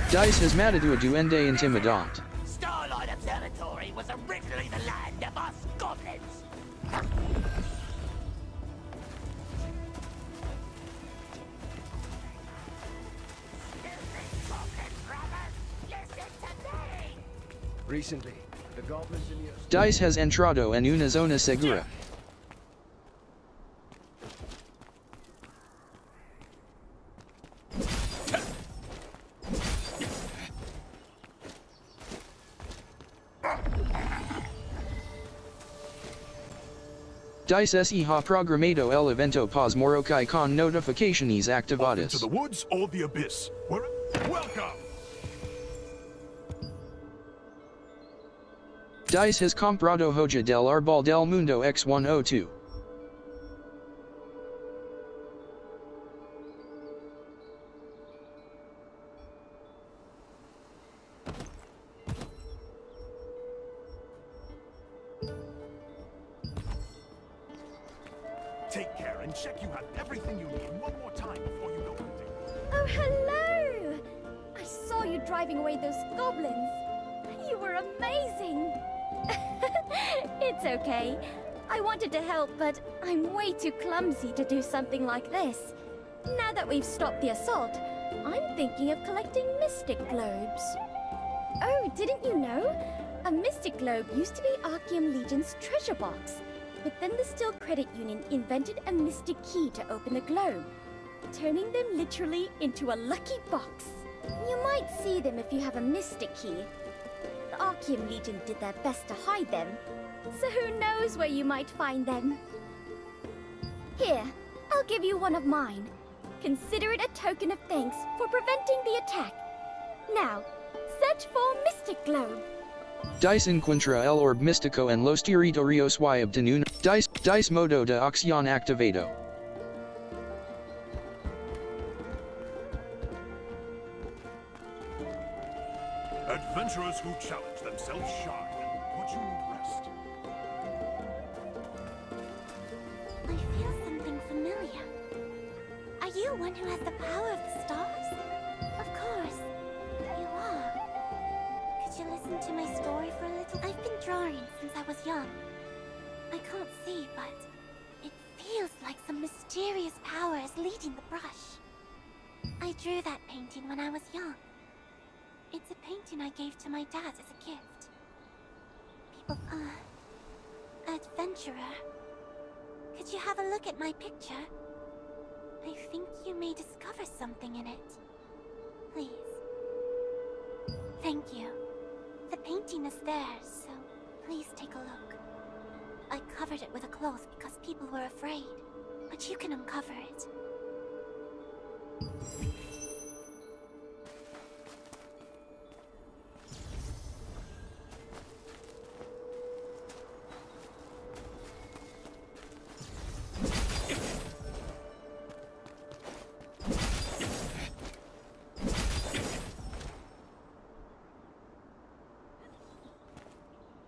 Dice has matadua duende intimidant. Starlight Observatory was originally the land of us goblins. Recently, the goblins in the... Dice has entrado en una zona segura. Dice se ha programado el evento pos morrowind con notificaciones activadas. To the woods or the abyss. Welcome! Dice has comprado hoja del árbol del mundo x102. and check you have everything you need one more time before you go hunting. Oh, hello! I saw you driving away those goblins. You were amazing. It's okay. I wanted to help, but I'm way too clumsy to do something like this. Now that we've stopped the assault, I'm thinking of collecting mystic globes. Oh, didn't you know? A mystic globe used to be Archeum Legion's treasure box, but then the Steel Credit Union invented a mystic key to open the globe, turning them literally into a lucky box. You might see them if you have a mystic key. The Archeum Legion did their best to hide them, so who knows where you might find them. Here, I'll give you one of mine. Consider it a token of thanks for preventing the attack. Now, search for Mystic Globe. Dice encuentra el orb místico en los territorios y obtenun. Dice modo de acción activado. Adventurers who challenge themselves shine. Would you rest? I feel something familiar. Are you one who has the power of the stars? Of course. You are. Could you listen to my story for a little? I've been drawing since I was young. I can't see, but it feels like some mysterious power is leading the brush. I drew that painting when I was young. It's a painting I gave to my dad as a gift. People, adventurer. Could you have a look at my picture? I think you may discover something in it. Please. Thank you. The painting is there, so please take a look. I covered it with a cloth because people were afraid, but you can uncover it.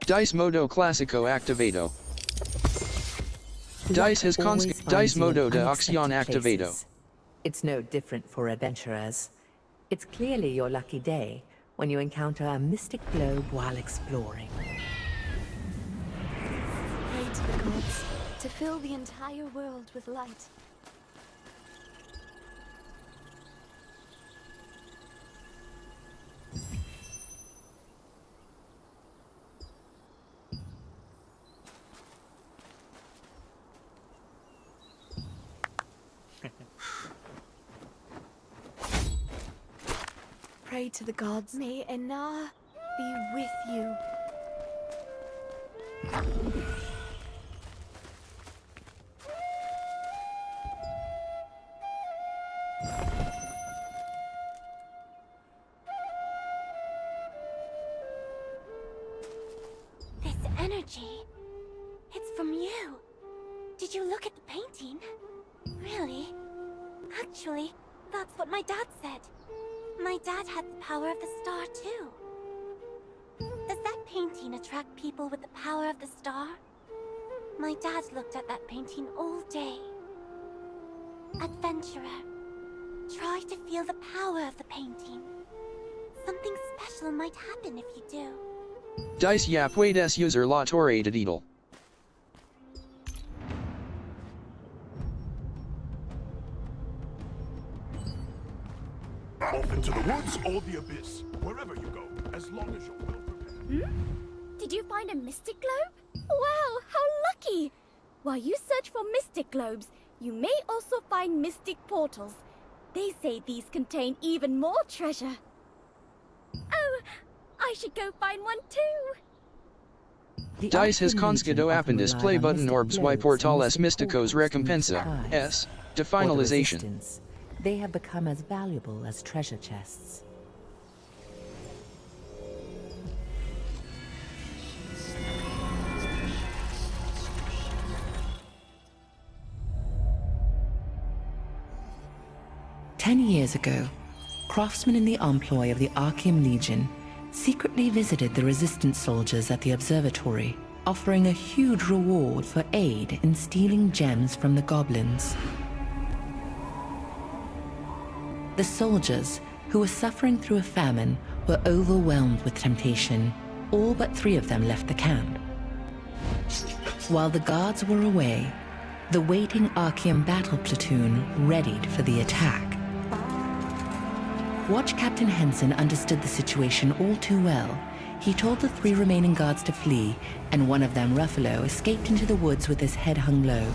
Dice modo clásico activado. Dice has Dice modo de acción activado. It's no different for adventurers. It's clearly your lucky day when you encounter a mystic globe while exploring. Pray to the gods to fill the entire world with light. Pray to the gods. May Enar be with you. This energy, it's from you. Did you look at the painting? Really? Actually, that's what my dad said. My dad had the power of the star, too. Does that painting attract people with the power of the star? My dad looked at that painting all day. Adventurer, try to feel the power of the painting. Something special might happen if you do. Dice ya puedes usar la torre de Dedal. Off into the woods or the abyss. Wherever you go, as long as you're well prepared. Did you find a mystic globe? Wow, how lucky! While you search for mystic globes, you may also find mystic portals. They say these contain even more treasure. Oh, I should go find one too. Dice has conseguido appendiz play button orbs y portales místicos recompensa, s, de finalization. They have become as valuable as treasure chests. Ten years ago, craftsmen in the employ of the Archeum Legion secretly visited the resistance soldiers at the observatory. offering a huge reward for aid in stealing gems from the goblins. The soldiers, who were suffering through a famine, were overwhelmed with temptation. All but 3 of them left the camp. While the guards were away, the waiting Archean battle platoon readied for the attack. Watch Captain Henson understood the situation all too well. He told the 3 remaining guards to flee, and one of them, Ruffalo, escaped into the woods with his head hung low.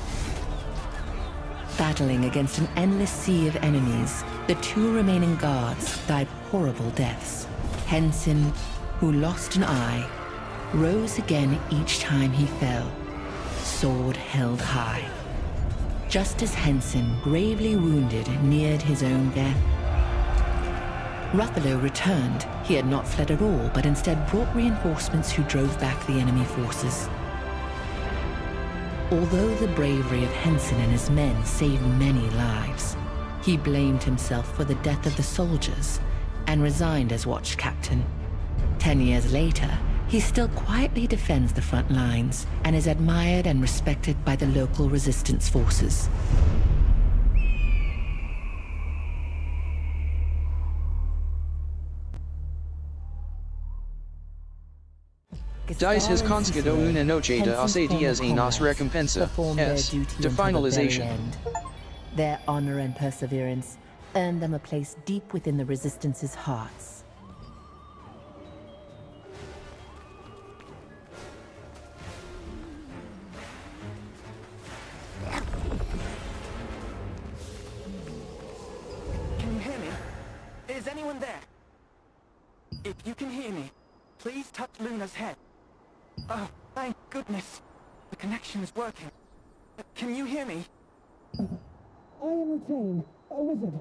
Battling against an endless sea of enemies, the 2 remaining guards died horrible deaths. Henson, who lost an eye, rose again each time he fell, sword held high. Just as Henson, gravely wounded, neared his own death, Ruffalo returned. He had not fled at all, but instead brought reinforcements who drove back the enemy forces. Although the bravery of Henson and his men saved many lives, he blamed himself for the death of the soldiers and resigned as watch captain. 10 years later, he still quietly defends the front lines and is admired and respected by the local resistance forces. Dice has conscido una noche de hace días y nos recompensa. S. To finalization. Their honor and perseverance earned them a place deep within the Resistance's hearts. Can you hear me? Is anyone there? If you can hear me, please touch Luna's head. Oh, thank goodness. The connection is working. Can you hear me? I am Routine, a wizard.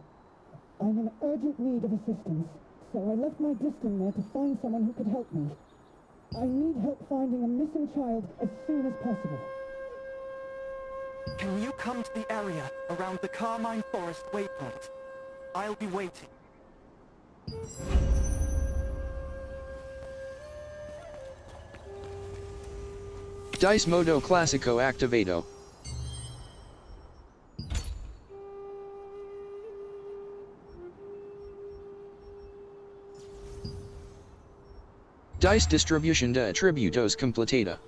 I'm in urgent need of assistance, so I left my distant there to find someone who could help me. I need help finding a missing child as soon as possible. Can you come to the area around the Carmine Forest waypoint? I'll be waiting. Dice modo classico activado. Dice distribution de atributos completada.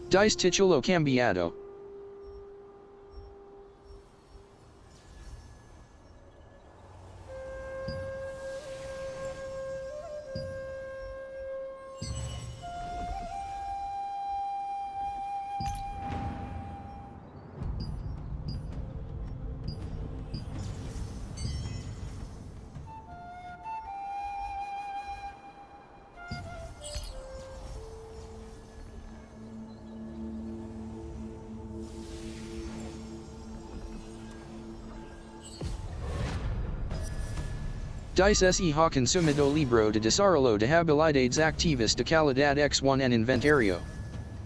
Dice titulo cambiado. Dice se ha consumido libro de desarrollo de habilidades activas de calidad X1 en inventario.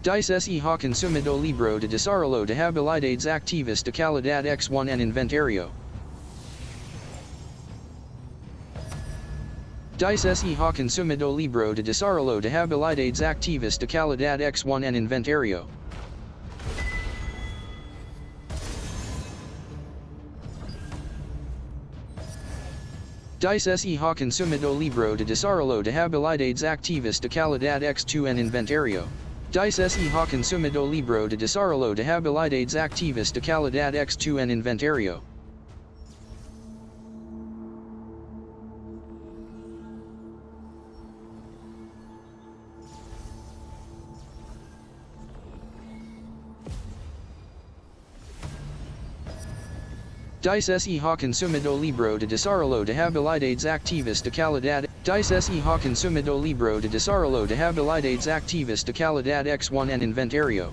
Dice se ha consumido libro de desarrollo de habilidades activas de calidad X1 en inventario. Dice se ha consumido libro de desarrollo de habilidades activas de calidad X1 en inventario. Dice se ha consumido libro de desarrollo de habilidades activas de calidad X2 en inventario. Dice se ha consumido libro de desarrollo de habilidades activas de calidad X2 en inventario. Dice se ha consumido libro de desarrollo de habilidades activas de calidad. Dice se ha consumido libro de desarrollo de habilidades activas de calidad X1 en inventario.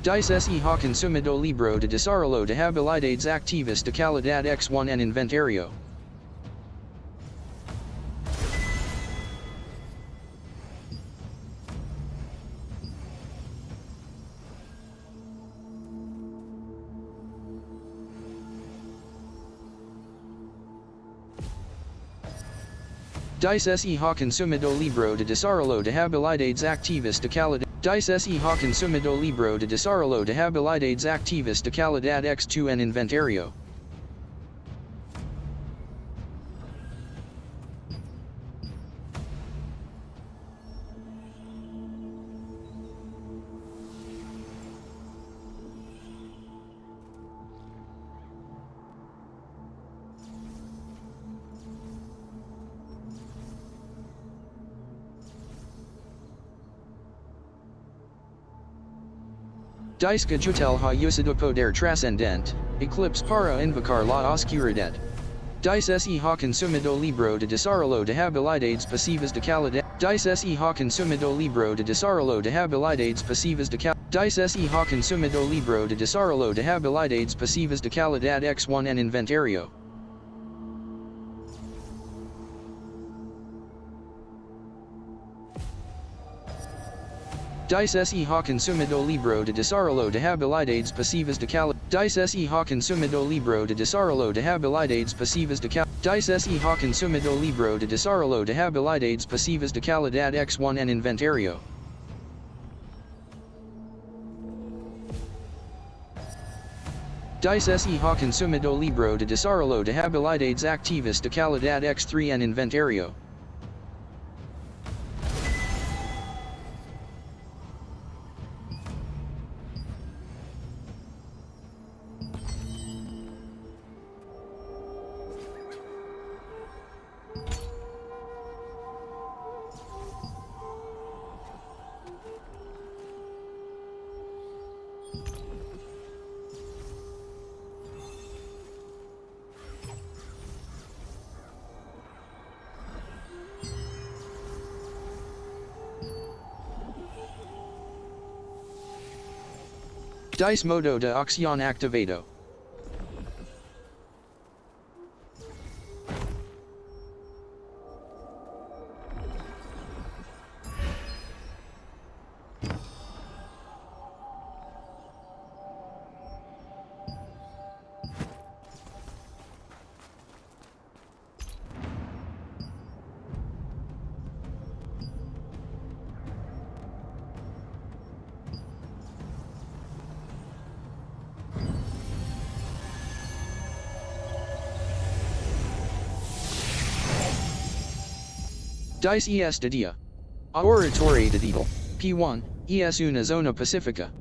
Dice se ha consumido libro de desarrollo de habilidades activas de calidad X1 en inventario. Dice se ha consumido libro de desarrollo de habilidades activas de calidad. Dice se ha consumido libro de desarrollo de habilidades activas de calidad X2 en inventario. Dice gajutel ha usado poder trascendent, eclipse para invocar la oscuridad. Dice se ha consumido libro de desarrollo de habilidades pasivas de calidad. Dice se ha consumido libro de desarrollo de habilidades pasivas de calidad. Dice se ha consumido libro de desarrollo de habilidades pasivas de calidad X1 en inventario. Dice se ha consumido libro de desarrollo de habilidades pasivas de calidad. Dice se ha consumido libro de desarrollo de habilidades pasivas de calidad. Dice se ha consumido libro de desarrollo de habilidades pasivas de calidad X1 en inventario. Dice se ha consumido libro de desarrollo de habilidades activas de calidad X3 en inventario. Dice modo de acción activado. Dice es de dia. Oratory de dito. P1, es una zona pacífica.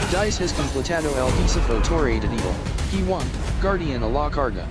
Dice has completado el desafiatorio de dito. P1, Guardian a la carga.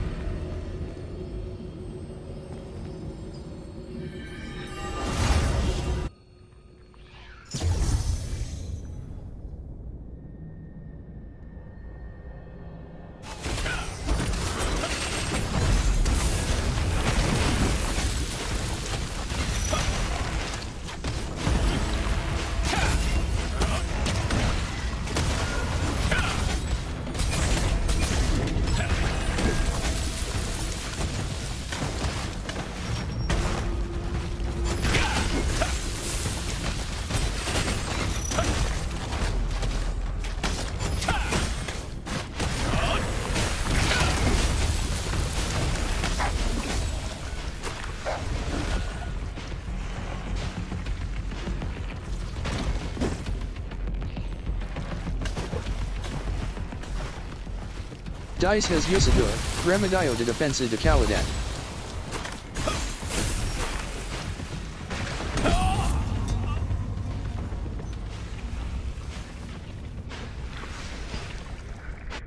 Dice has Usadua, Remedio de Defensa de Calidad.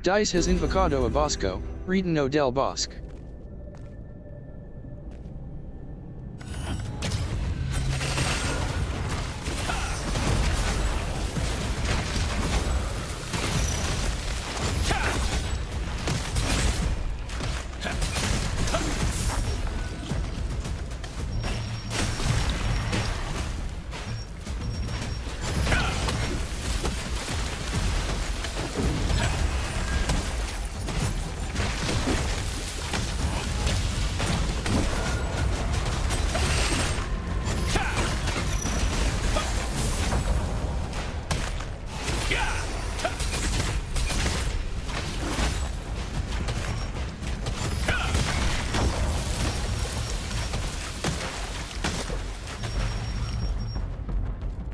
Dice has Invocado a Bosco, Redeno del Bosque.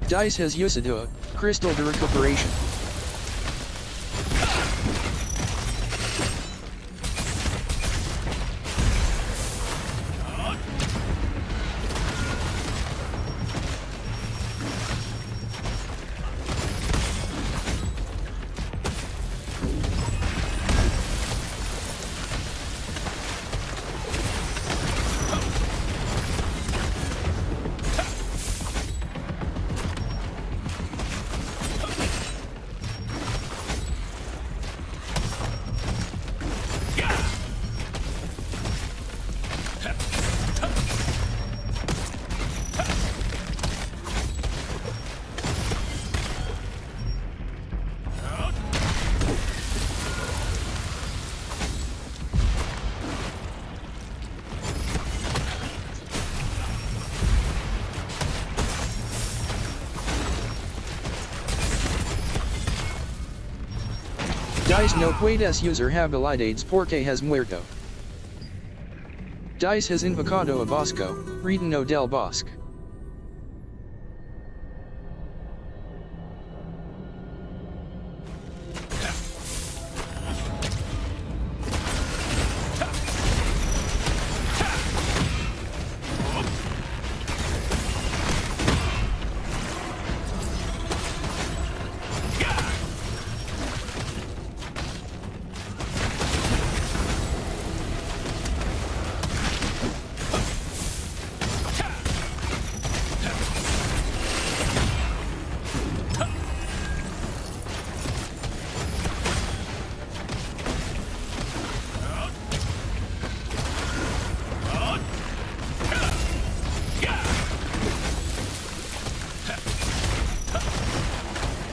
Dice has Usadua, Crystal de Recuperation. Dice no puedes usar habilidades porque has muerto. Dice has invocado a Bosco, Redeno del Bosque.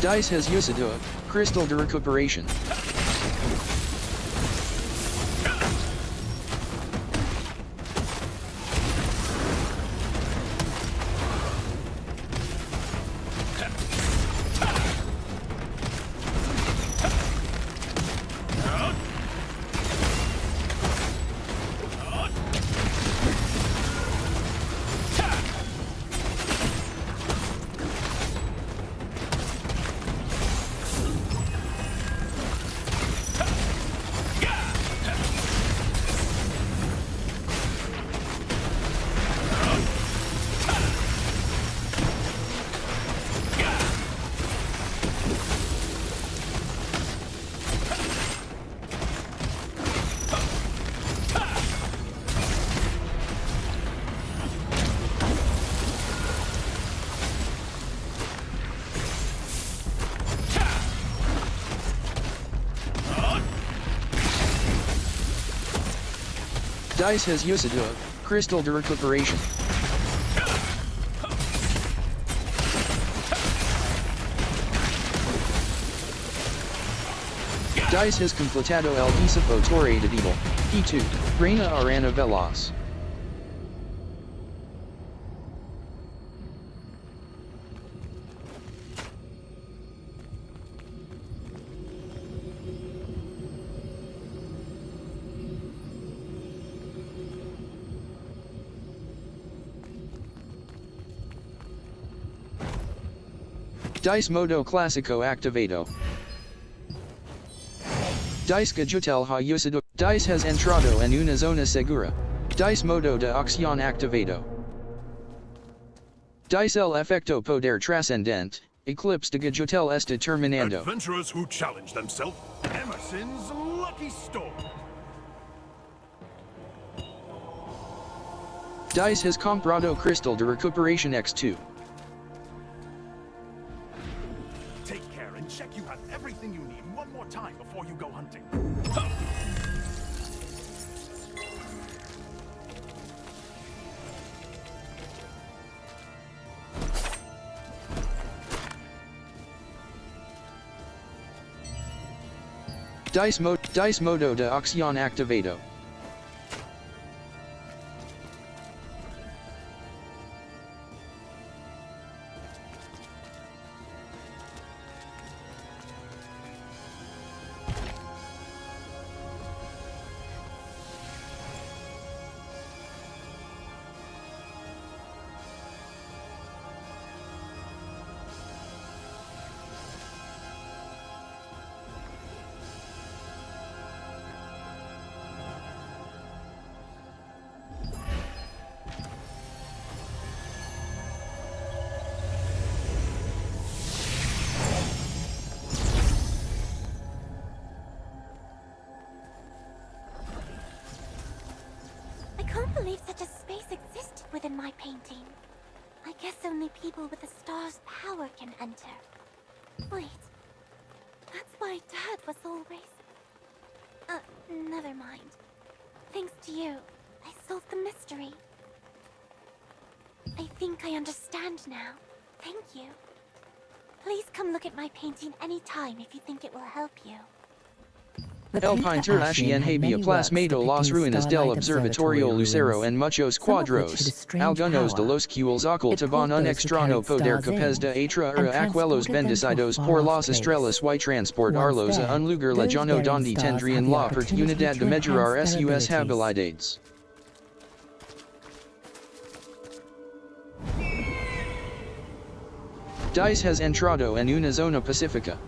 Dice has Usadua, Crystal de Recuperation. Dice has Usadua, Crystal de Recuperation. Dice has completado el disco torre de Devil, P2, Reina Arana Veloz. Dice modo classico activado. Dice gajutel ha usado. Dice has entrado en una zona segura. Dice modo de acción activado. Dice el efecto poder trascendente. Eclipse de gajutel está terminando. Adventurers who challenge themselves. Emerson's Lucky Storm. Dice has comprado crystal de recuperación X2. Take care and check you have everything you need one more time before you go hunting. Dice modo de acción activado. I can't believe such a space existed within my painting. I guess only people with the star's power can enter. Wait, that's why Dad was always... never mind. Thanks to you, I solved the mystery. I think I understand now. Thank you. Please come look at my painting anytime if you think it will help you. El pintor así en había plasmado las ruinas del observatorio lucero en muchos cuadros, algunos de los cuales ocultaban un extraño poder capaz de atraer aquellos bendecidos por las estrellas y transportarlos a un lugar lejano donde tendrían la oportunidad de mejorar sus habilidades. Dice has entrado en una zona pacífica.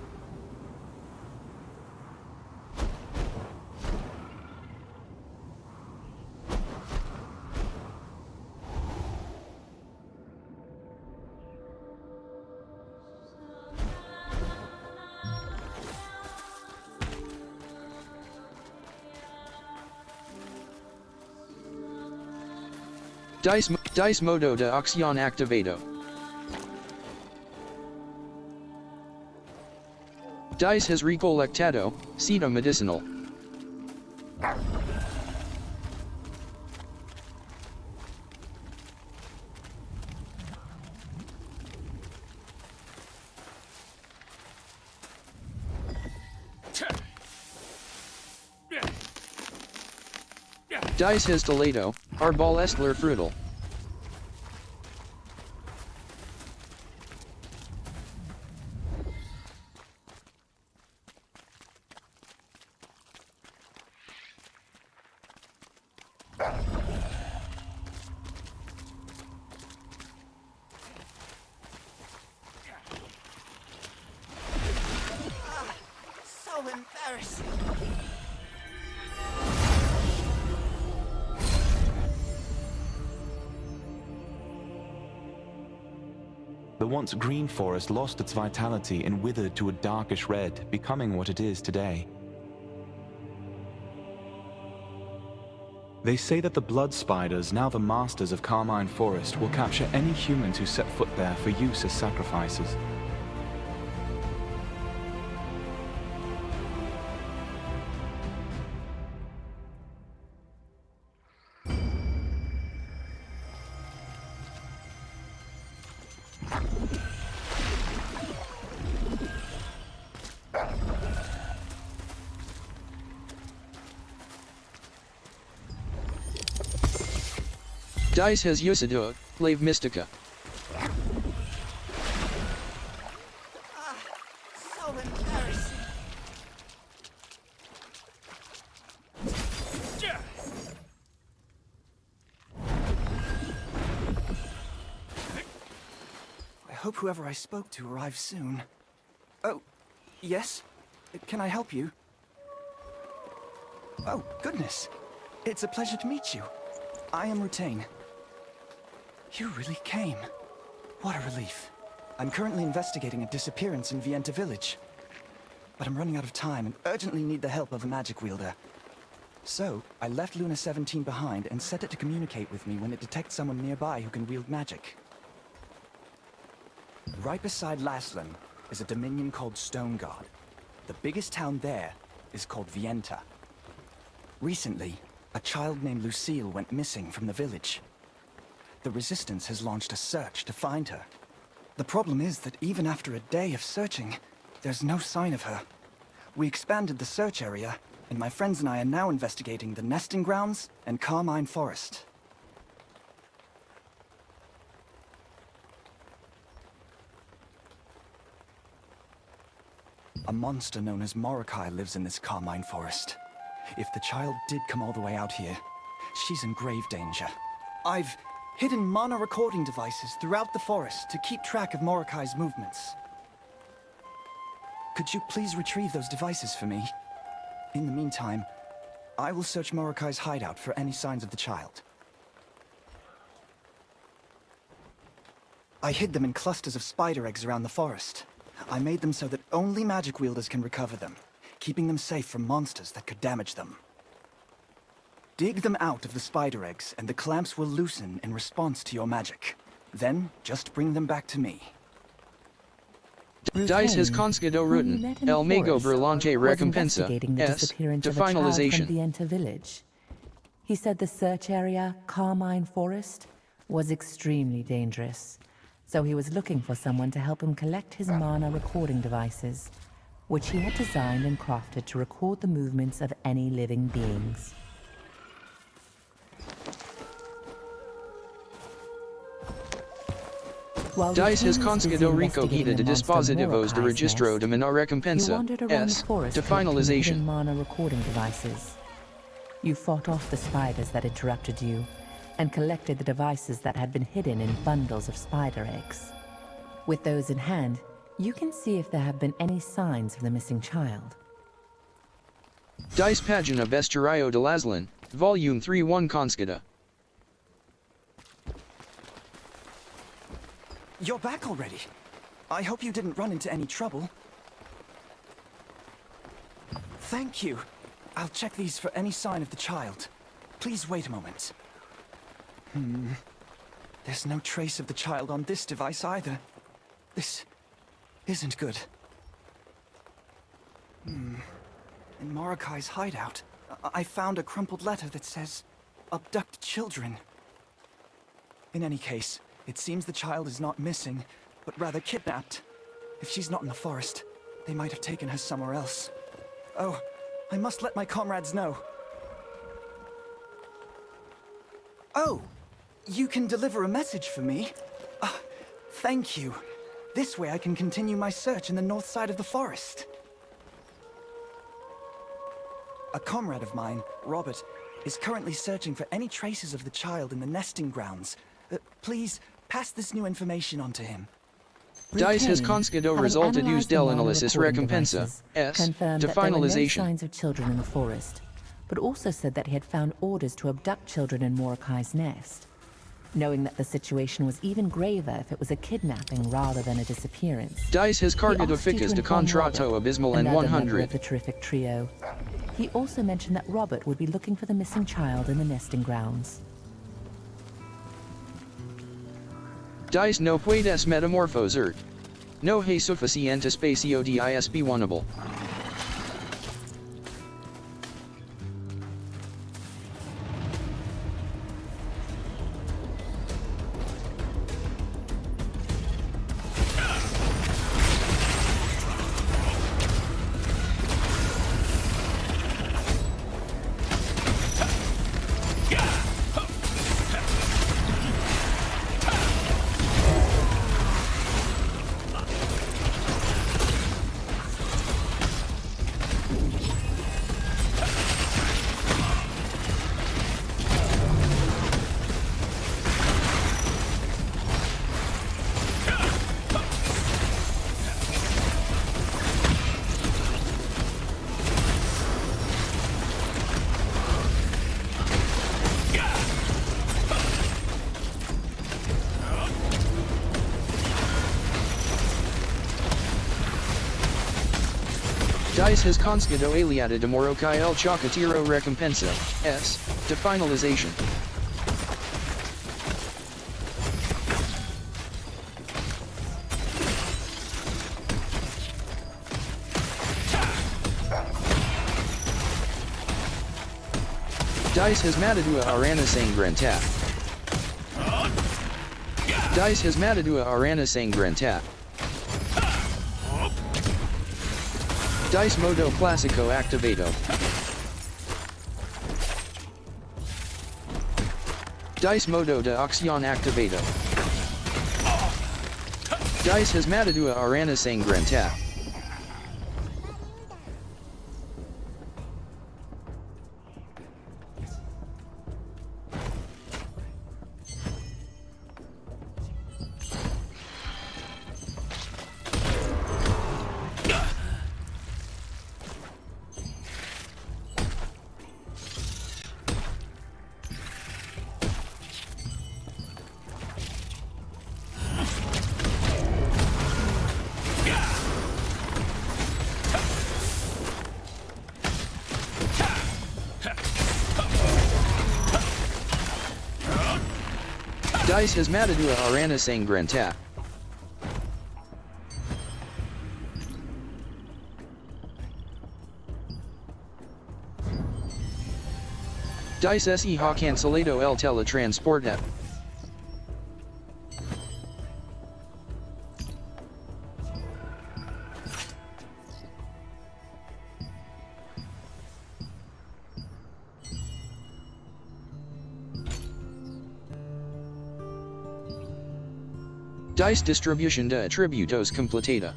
Dice modo de acción activado. Dice has recolectado cita medicinal. Dice has delado arbol estler frutal. So embarrassing. The once green forest lost its vitality and withered to a darkish red, becoming what it is today. They say that the blood spiders, now the masters of Carmine Forest, will capture any humans who set foot there for use as sacrifices. Dice has usado Lave Mystica. So embarrassing. I hope whoever I spoke to arrives soon. Oh, yes? Can I help you? Oh, goodness. It's a pleasure to meet you. I am Rutain. You really came. What a relief. I'm currently investigating a disappearance in Vienta village. But I'm running out of time and urgently need the help of a magic wielder. So, I left Luna 17 behind and set it to communicate with me when it detects someone nearby who can wield magic. Right beside Laslan is a dominion called Stoneguard. The biggest town there is called Vienta. Recently, a child named Lucille went missing from the village. The Resistance has launched a search to find her. The problem is that even after a day of searching, there's no sign of her. We expanded the search area, and my friends and I are now investigating the nesting grounds and Carmine Forest. A monster known as Morrowind lives in this Carmine Forest. If the child did come all the way out here, she's in grave danger. I've hidden mana recording devices throughout the forest to keep track of Morokai's movements. Could you please retrieve those devices for me? In the meantime, I will search Morokai's hideout for any signs of the child. I hid them in clusters of spider eggs around the forest. I made them so that only magic wielders can recover them, keeping them safe from monsters that could damage them. Dig them out of the spider eggs, and the clamps will loosen in response to your magic. Then, just bring them back to me. Dice his conscido rutin, el mago berlante recompensa, s, to finalization. From Vienta village. He said the search area, Carmine Forest, was extremely dangerous. So he was looking for someone to help him collect his mana recording devices, which he had designed and crafted to record the movements of any living beings. Dice his conscido recogida de dispositivos de registro de mana recompensa, s, to finalization. Mana recording devices. You fought off the spiders that interrupted you, and collected the devices that had been hidden in bundles of spider eggs. With those in hand, you can see if there have been any signs of the missing child. Dice pagina Bestiario de Laslan, Volume 3-1 Conscida. You're back already. I hope you didn't run into any trouble. Thank you. I'll check these for any sign of the child. Please wait a moment. There's no trace of the child on this device either. This isn't good. In Morokai's hideout, I found a crumpled letter that says, "Abduct children." In any case, it seems the child is not missing, but rather kidnapped. If she's not in the forest, they might have taken her somewhere else. Oh, I must let my comrades know. Oh, you can deliver a message for me? Thank you. This way I can continue my search in the north side of the forest. A comrade of mine, Robert, is currently searching for any traces of the child in the nesting grounds. Please, pass this new information on to him. Dice has conscido resulted use del analysis recompensa, s, to finalization. There were no signs of children in the forest, but also said that he had found orders to abduct children in Morokai's nest, knowing that the situation was even graver if it was a kidnapping rather than a disappearance. Dice has cargado ficas de contrato abysmal and 100. The terrific trio. He also mentioned that Robert would be looking for the missing child in the nesting grounds. Dice no puedes metamorphosert. No he suficiente espacio de isp1able. Dice has concedido aliada de Morocai el Chocatiro recompensa, S, to finalization. Dice has Matadua Arana Sangrenta. Dice has Matadua Arana Sangrenta. Dice Modo Classico Activato. Dice Modo de Acción Activato. Dice has Matadua Arana Sangrenta. Dice has Matadua Arana Sangrenta. Dice se ha cancelado el teletransporte. Dice distribution de atributos completada.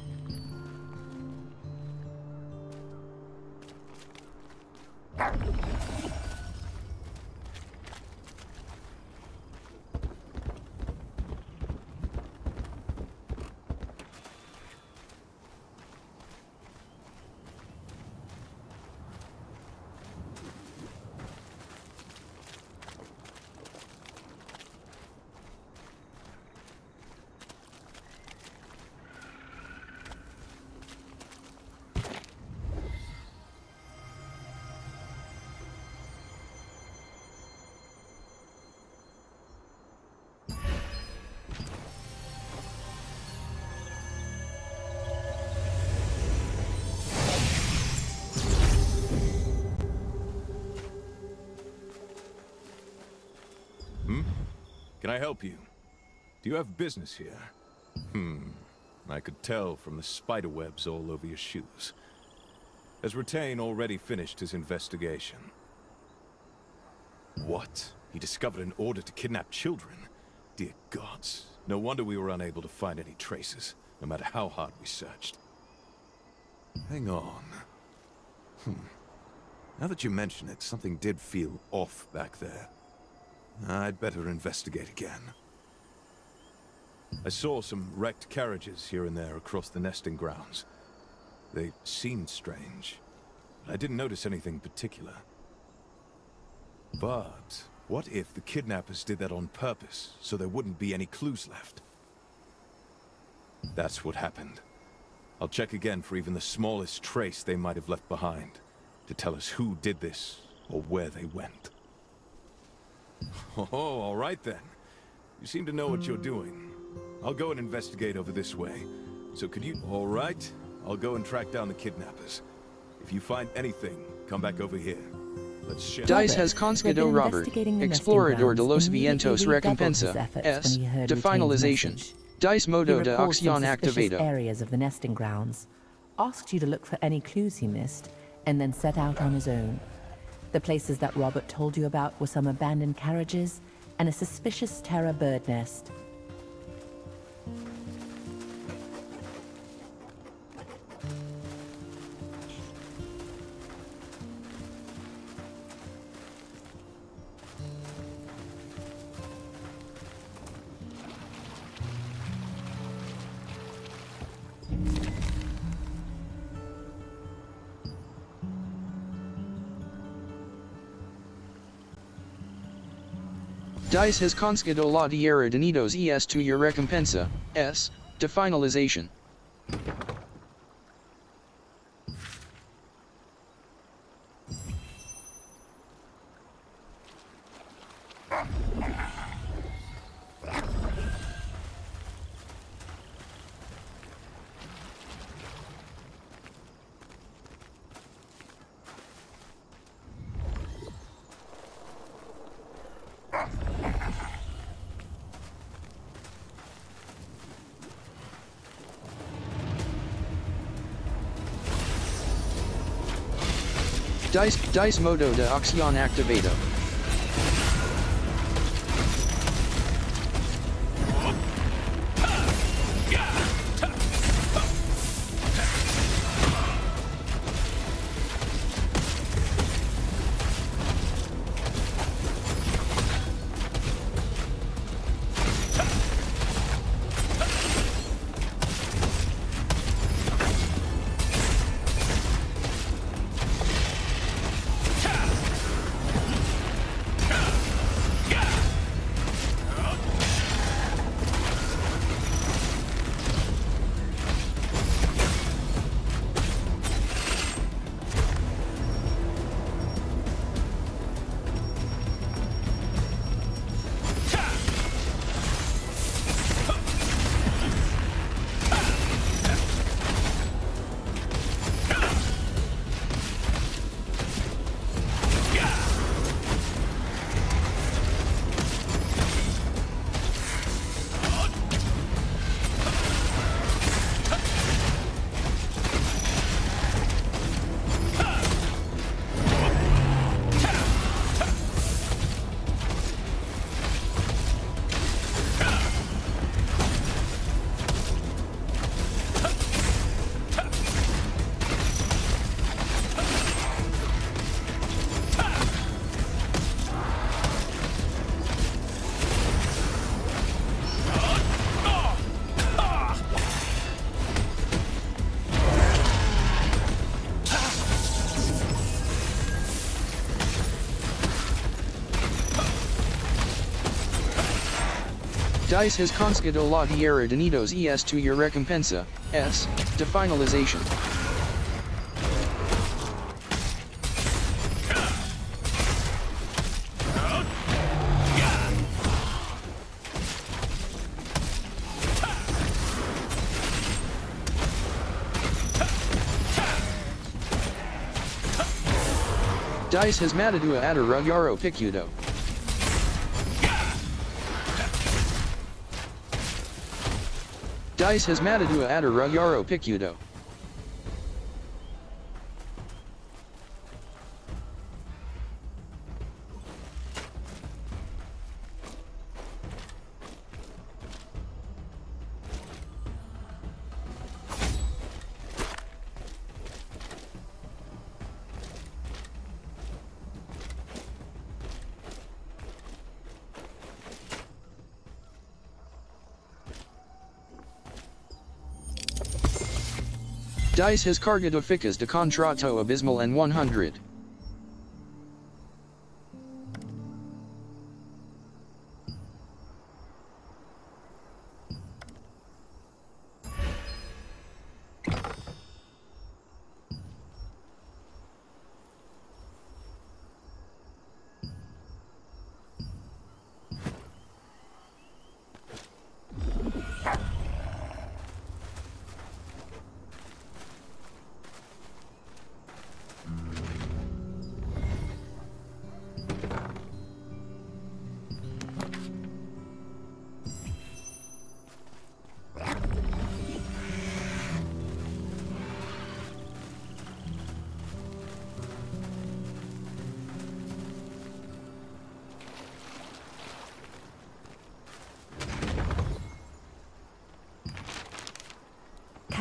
Can I help you? Do you have business here? I could tell from the spiderwebs all over your shoes. Has Retain already finished his investigation? What? He discovered an order to kidnap children? Dear gods, no wonder we were unable to find any traces, no matter how hard we searched. Hang on. Now that you mention it, something did feel off back there. I'd better investigate again. I saw some wrecked carriages here and there across the nesting grounds. They seemed strange, but I didn't notice anything particular. But what if the kidnappers did that on purpose, so there wouldn't be any clues left? That's what happened. I'll check again for even the smallest trace they might have left behind, to tell us who did this, or where they went. Oh, all right then. You seem to know what you're doing. I'll go and investigate over this way. So could you... All right, I'll go and track down the kidnappers. If you find anything, come back over here. Let's share. Dice has concedido Robert, Explorador de los Vientos Recompensa, S, to finalization. Dice Modo de Acción Activado. Areas of the nesting grounds, asked you to look for any clues he missed, and then set out on his own. The places that Robert told you about were some abandoned carriages and a suspicious terror bird nest. Dice has concedido la tierra de nidos es to your recompensa, S, to finalization. Dice modo de acción activado. Dice has conseguido la tierra de nidos es tu your recompensa, s, de finalization. Dice has matadua ada rugaro picudo. Dice has matadua ada rugaro picudo. Dice has cargado ficas de contrato abismal and 100.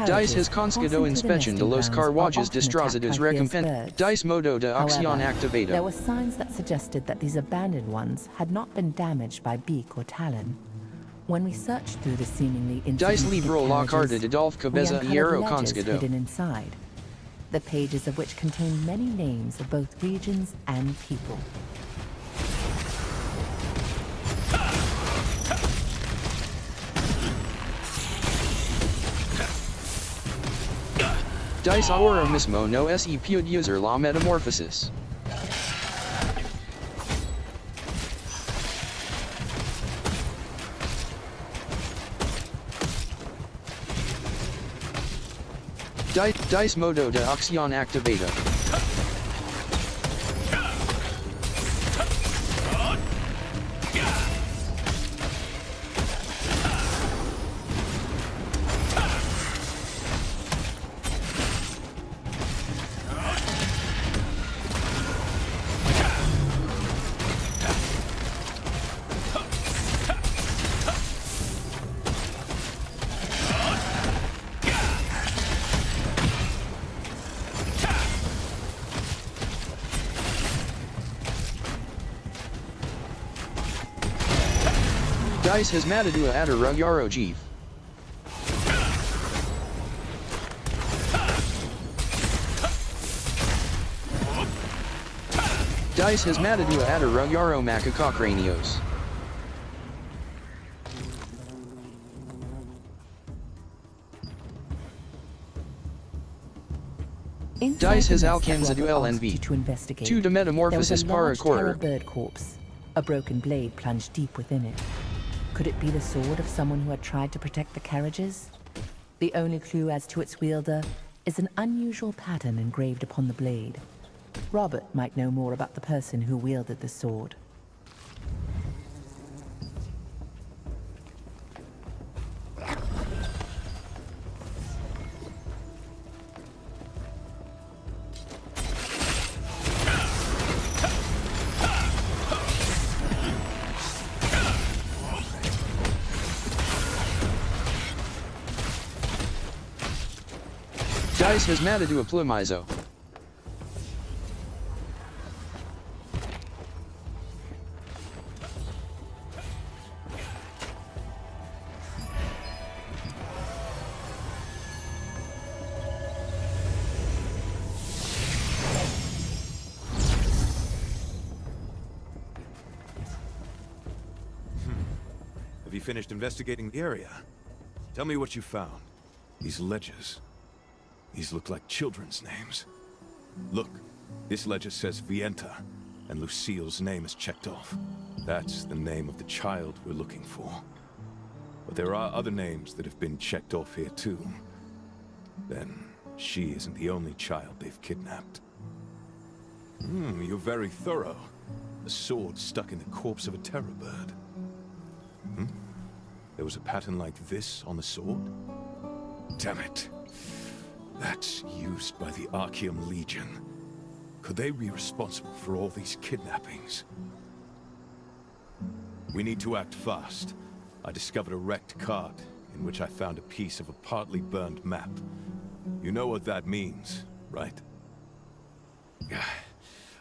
Dice has conseguido inspection de los carruajes destrozados recompensa. Dice modo de acción activado. There were signs that suggested that these abandoned ones had not been damaged by beak or talon. When we searched through the seemingly Dice insignificant libro la carta de Dolph we Cabeza uncovered hierro ledgers conseguido. hidden inside, the pages of which contain many names of both regions and people. Dice ahora mismo no se puede usar la metamorphosis. Dice modo de acción activado. Dice has Matadua Adder Rug Yarrow Jeeve. Dice has Matadua Adder Rug Yarrow Macacocranios. Dice has Alcanza Duel NV. To investigate. 2 de Metamorphosis There was a large terror Paracore. bird corpse. A broken blade plunged deep within it. Could it be the sword of someone who had tried to protect the carriages? The only clue as to its wielder is an unusual pattern engraved upon the blade. Robert might know more about the person who wielded the sword. Dice has Matadua Plumizo. Have you finished investigating the area? Tell me what you found. These ledgers. These look like children's names. Look, this ledger says Vienta, and Lucille's name is checked off. That's the name of the child we're looking for. But there are other names that have been checked off here too. Then, she isn't the only child they've kidnapped. You're very thorough. A sword stuck in the corpse of a terror bird. There was a pattern like this on the sword? Damn it. That's used by the Archeum Legion. Could they be responsible for all these kidnappings? We need to act fast. I discovered a wrecked cart in which I found a piece of a partly burned map. You know what that means, right?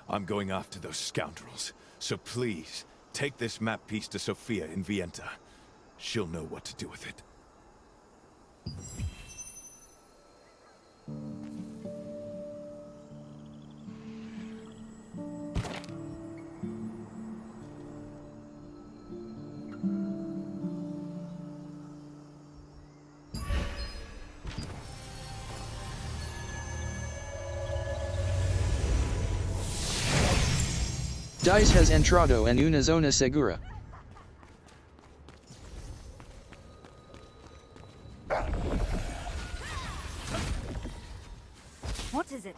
I'm going after those scoundrels, so please, take this map piece to Sophia in Vienta. She'll know what to do with it. Dice has entrado en una zona segura. What is it?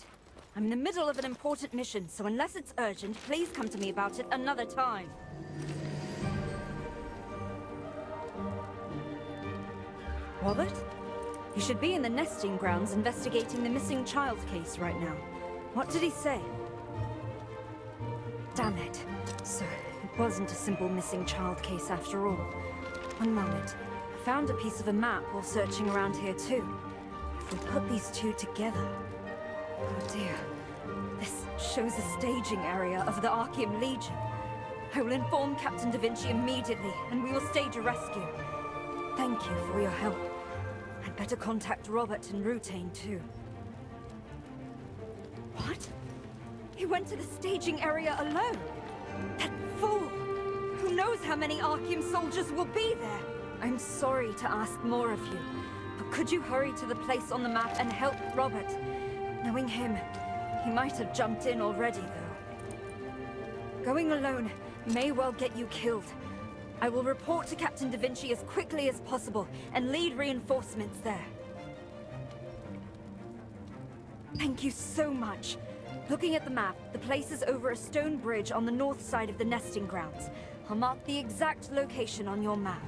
I'm in the middle of an important mission, so unless it's urgent, please come to me about it another time. Robert? You should be in the nesting grounds investigating the missing child case right now. What did he say? Damn it. So, it wasn't a simple missing child case after all. One moment. I found a piece of a map while searching around here too. If we put these two together... Oh dear. This shows a staging area of the Archeum Legion. I will inform Captain Da Vinci immediately, and we will stage a rescue. Thank you for your help. I'd better contact Robert and Rutain too. What? He went to the staging area alone? That fool! Who knows how many Archeum soldiers will be there? I'm sorry to ask more of you, but could you hurry to the place on the map and help Robert? Knowing him, he might have jumped in already, though. Going alone may well get you killed. I will report to Captain Da Vinci as quickly as possible and lead reinforcements there. Thank you so much. Looking at the map, the place is over a stone bridge on the north side of the nesting grounds. I'll mark the exact location on your map.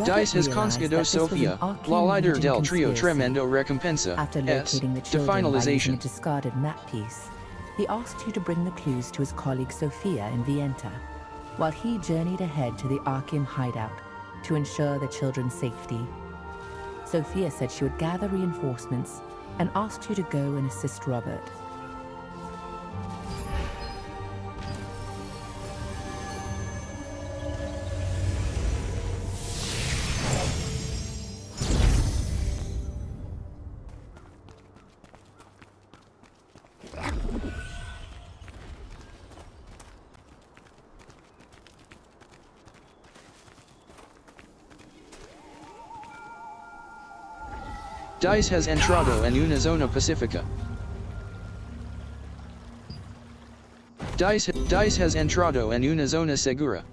Dice has Conscado Sofia, la líder del trio tremendo recompensa, After S, locating the de children by using a finalization. discarded map piece, he asked you to bring the clues to his colleague Sophia in Vienta, while he journeyed ahead to the Archeum hideout to ensure the children's safety. Sophia said she would gather reinforcements and asked you to go and assist Robert. Dice has entrado en una zona pacífica. Dice has entrado en una zona segura.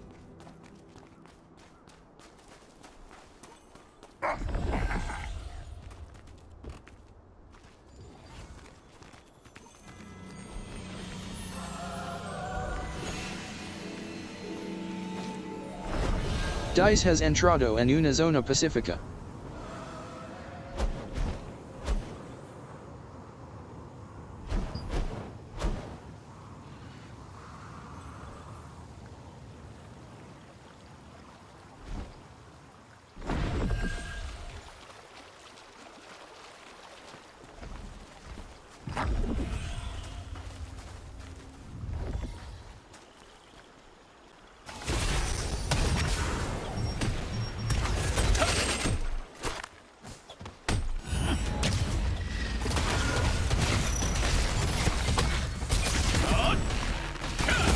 Dice has entrado en una zona pacífica.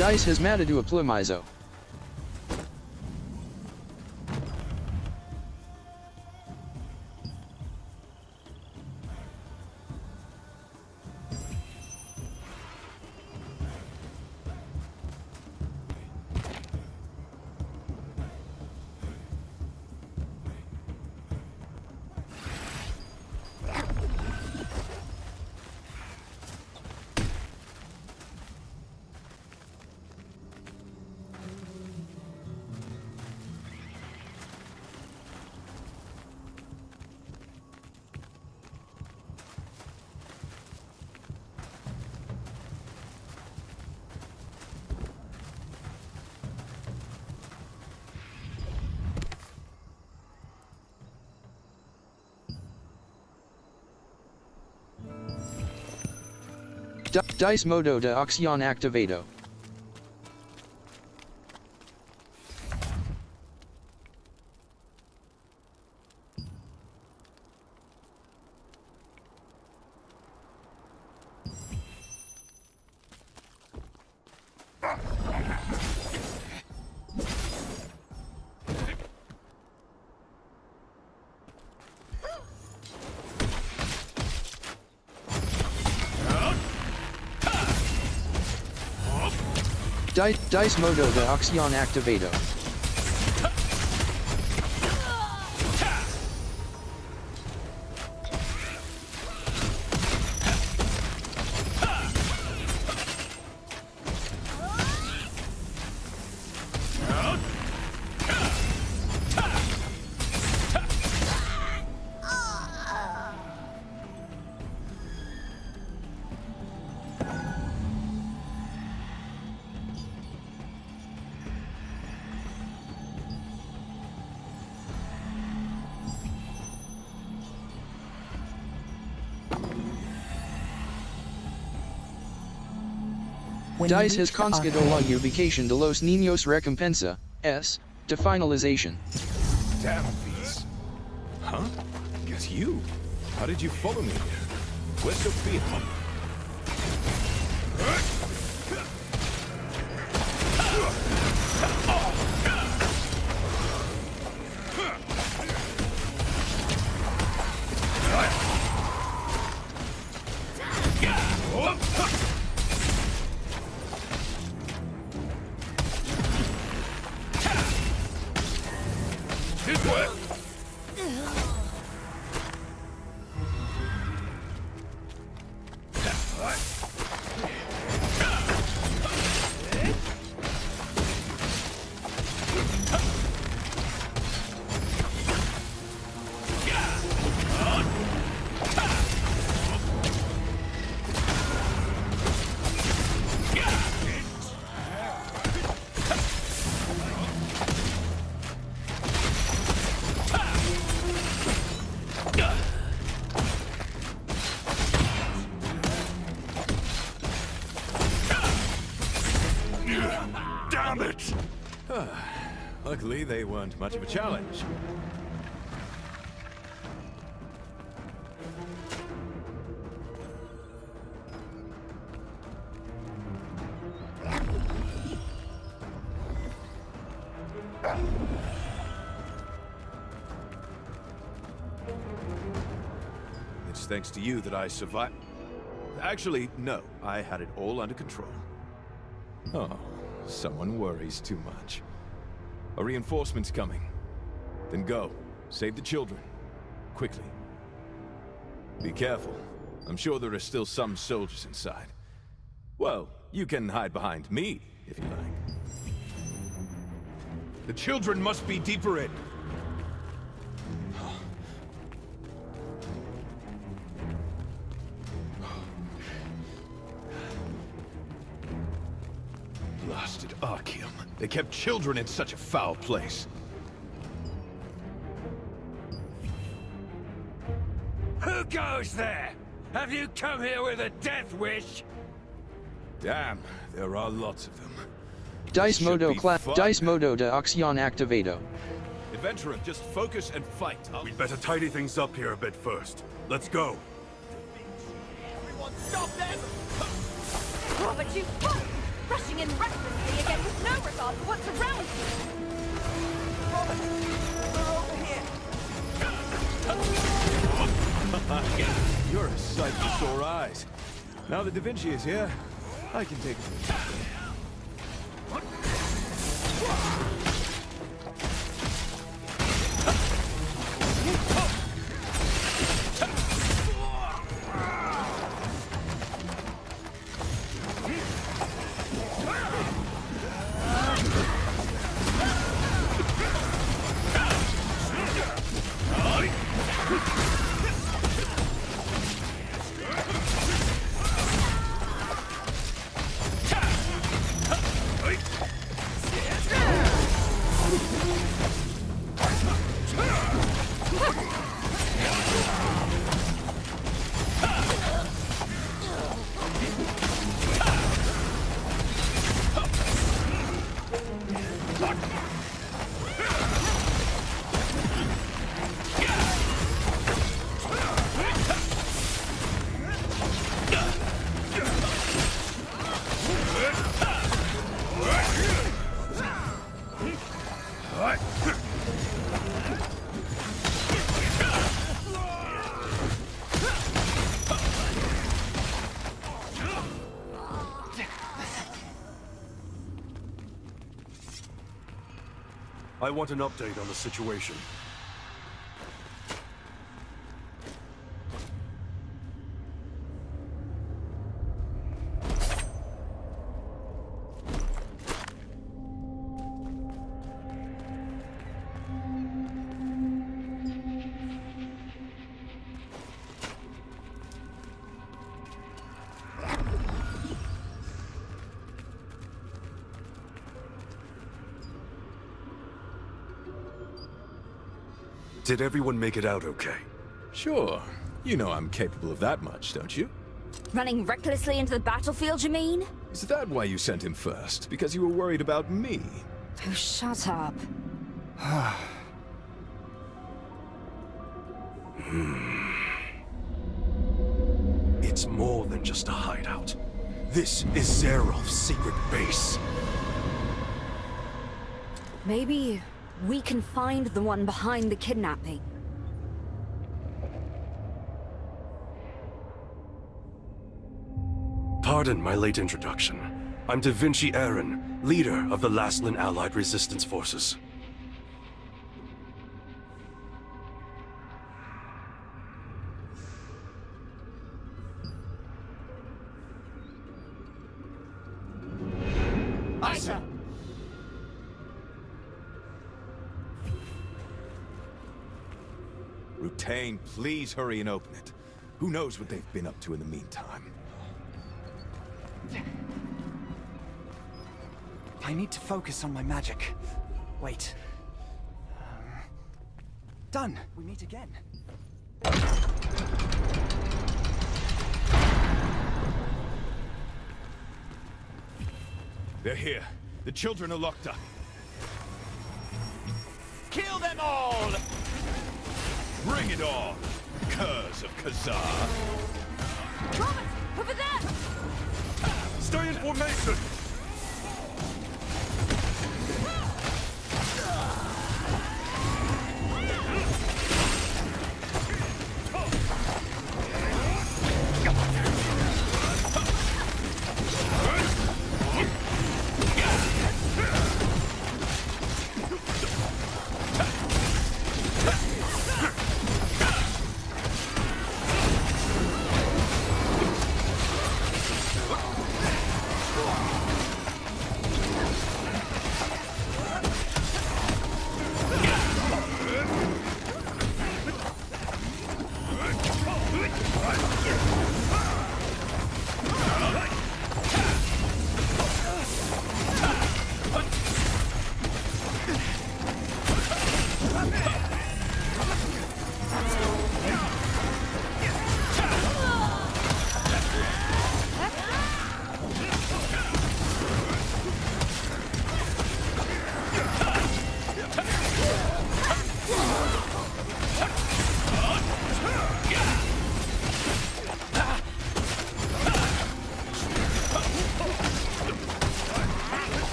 Dice has matado a plumizo. Dice modo de acción activado. Dice modo de acción activado. Dice has conseguido la ubicación de los niños recompensa, de finalization. Damn these. Huh? It's you. How did you follow me here? Where's Sophia? Damn it! Luckily, they weren't much of a challenge. thanks to you that I survived. Actually, no. I had it all under control. Oh, someone worries too much. A reinforcement's coming. Then go. Save the children. Quickly. Be careful. I'm sure there are still some soldiers inside. Well, you can hide behind me, if you like. The children must be deeper in. Blasted Archeum. They kept children in such a foul place. Who goes there? Have you come here with a death wish? Damn, there are lots of them. Dice modo Dice modo de acción activado. Adventurer, just focus and fight. We'd better tidy things up here a bit first. Let's go. Everyone stop them! Oh, but you won't! Rushing in recklessly again with no regard for what's around you! They're over here! You're a sight for sore eyes. Now that Da Vinci is here, I can take it. I want an update on the situation. Did everyone make it out okay? Sure. You know I'm capable of that much, don't you? Running recklessly into the battlefield, you mean? Is that why you sent him first? Because you were worried about me? Oh, shut up. It's more than just a hideout. This is Zerof's secret base. Maybe we can find the one behind the kidnapping. Pardon my late introduction. I'm Da Vinci Aaron, leader of the Laslan Allied Resistance Forces. Aye, sir. Rutain, please hurry and open it. Who knows what they've been up to in the meantime? I need to focus on my magic. Wait. Done. We meet again. They're here. The children are locked up. Kill them all! Bring it on, curs of Khazar. Robert, over there! Stay in formation!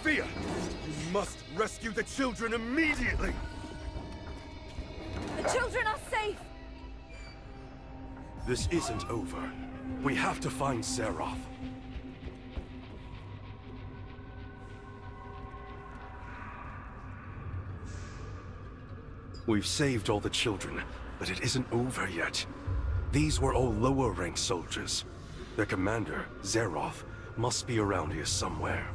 Sophia! You must rescue the children immediately! The children are safe! This isn't over. We have to find Zeroth. We've saved all the children, but it isn't over yet. These were all lower-ranked soldiers. Their commander, Zeroth, must be around here somewhere.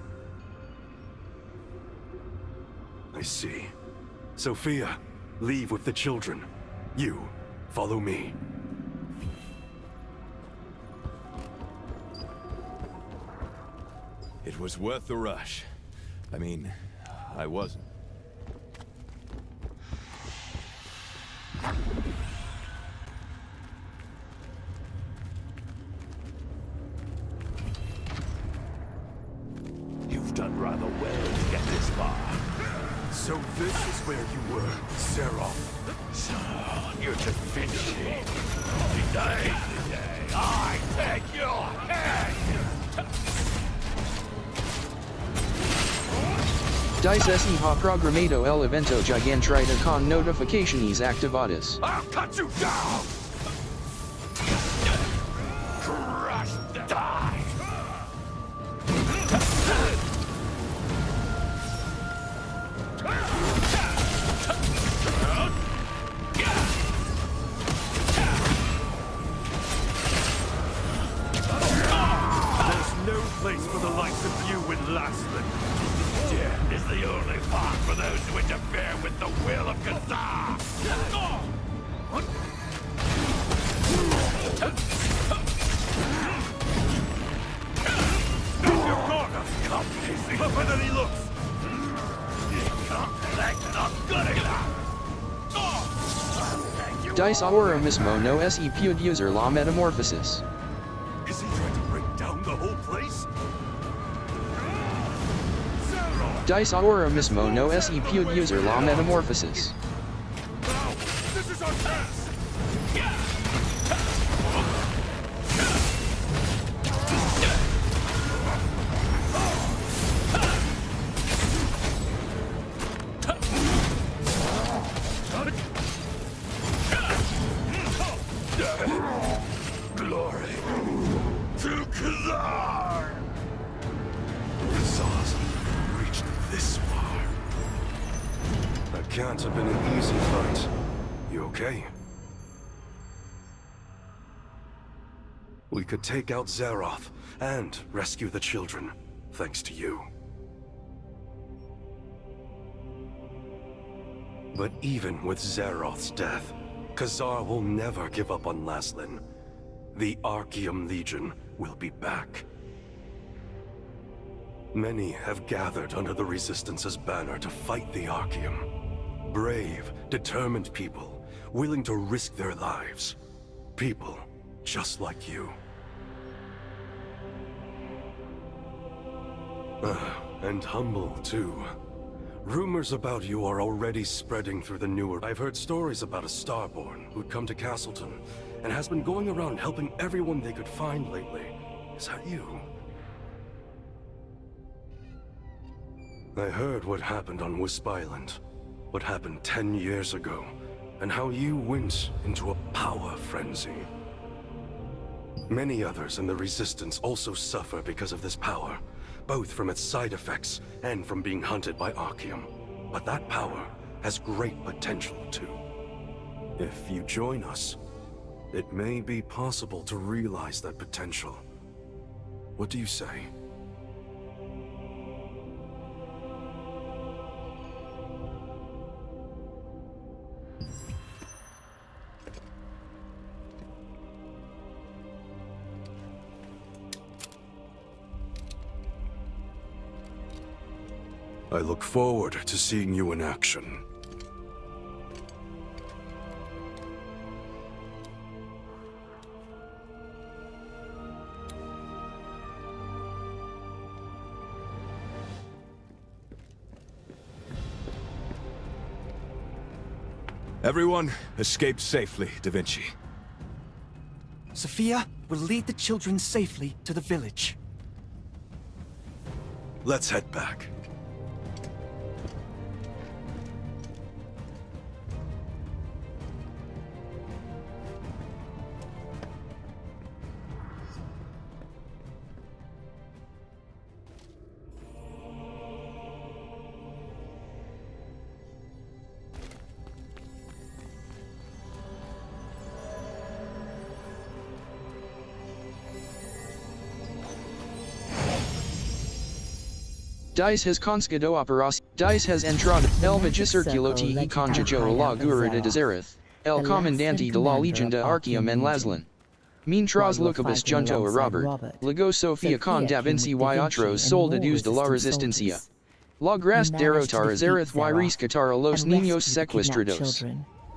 I see. Sophia, leave with the children. You, follow me. It was worth the rush. I mean, I wasn't. You've done rather well to get this far. So this is where you were, Zeroth. So, your divinity. Today, I take your head! Dice se ha programado el evento gigantrita con notificaciones activadas. I'll cut you down! Crush them! Die! There's no place for the likes of you in Lastman. Death is the only path for those who interfere with the will of Khazar! Your corner! Come easy! Tougher than he looks! Not good enough! Dice ahora mismo no se puede usar la metamorphosis. Is he trying to break down the whole place? Dice ahora mismo no se puede usar la metamorphosis. Now, this is our chance! Glory to Khazar! Khazar's reached this far. That can't have been an easy fight. You okay? We could take out Zeroth and rescue the children, thanks to you. But even with Zeroth's death, Khazar will never give up on Laslin. The Archeum Legion will be back. Many have gathered under the Resistance's banner to fight the Archeum. Brave, determined people, willing to risk their lives. People just like you. And humble, too. Rumors about you are already spreading through the newer... I've heard stories about a Starborn who'd come to Castleton and has been going around helping everyone they could find lately. Is that you? I heard what happened on Wisp Island. What happened 10 years ago. And how you went into a power frenzy. Many others in the Resistance also suffer because of this power. Both from its side effects and from being hunted by Archeum. But that power has great potential too. If you join us, it may be possible to realize that potential. What do you say? I look forward to seeing you in action. Everyone, escape safely, Da Vinci. Sophia will lead the children safely to the village. Let's head back. Dice has conscado operas, Dice has entrado, el magis circulo te conjajo la gurida de Zereth, el comandante de la legion de Archeum en Laslan. Mientras locabus junto a Robert, Lego Sofia con Davinci y otros soldados de la resistencia. Lograst derrotar a Zereth y rescatar a los niños secuestrados.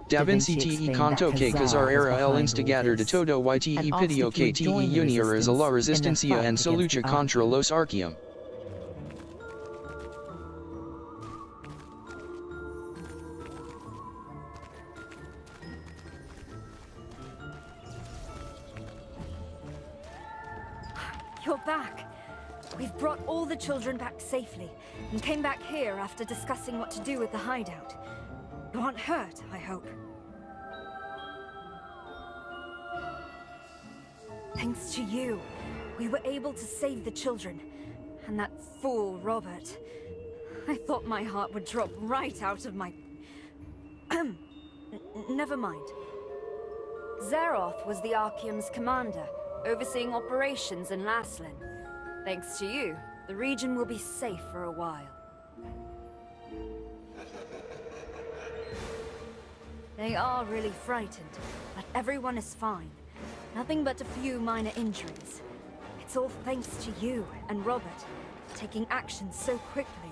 Davinci te contó que Khazar era el instigador de todo y te pidió que te unieras a la resistencia en su lucha contra los Archeum. You're back. We've brought all the children back safely, and came back here after discussing what to do with the hideout. You aren't hurt, I hope. Thanks to you, we were able to save the children. And that fool, Robert. I thought my heart would drop right out of my... Never mind. Zeroth was the Archeum's commander, overseeing operations in Laslan. Thanks to you, the region will be safe for a while. They are really frightened, but everyone is fine. Nothing but a few minor injuries. It's all thanks to you and Robert, taking action so quickly.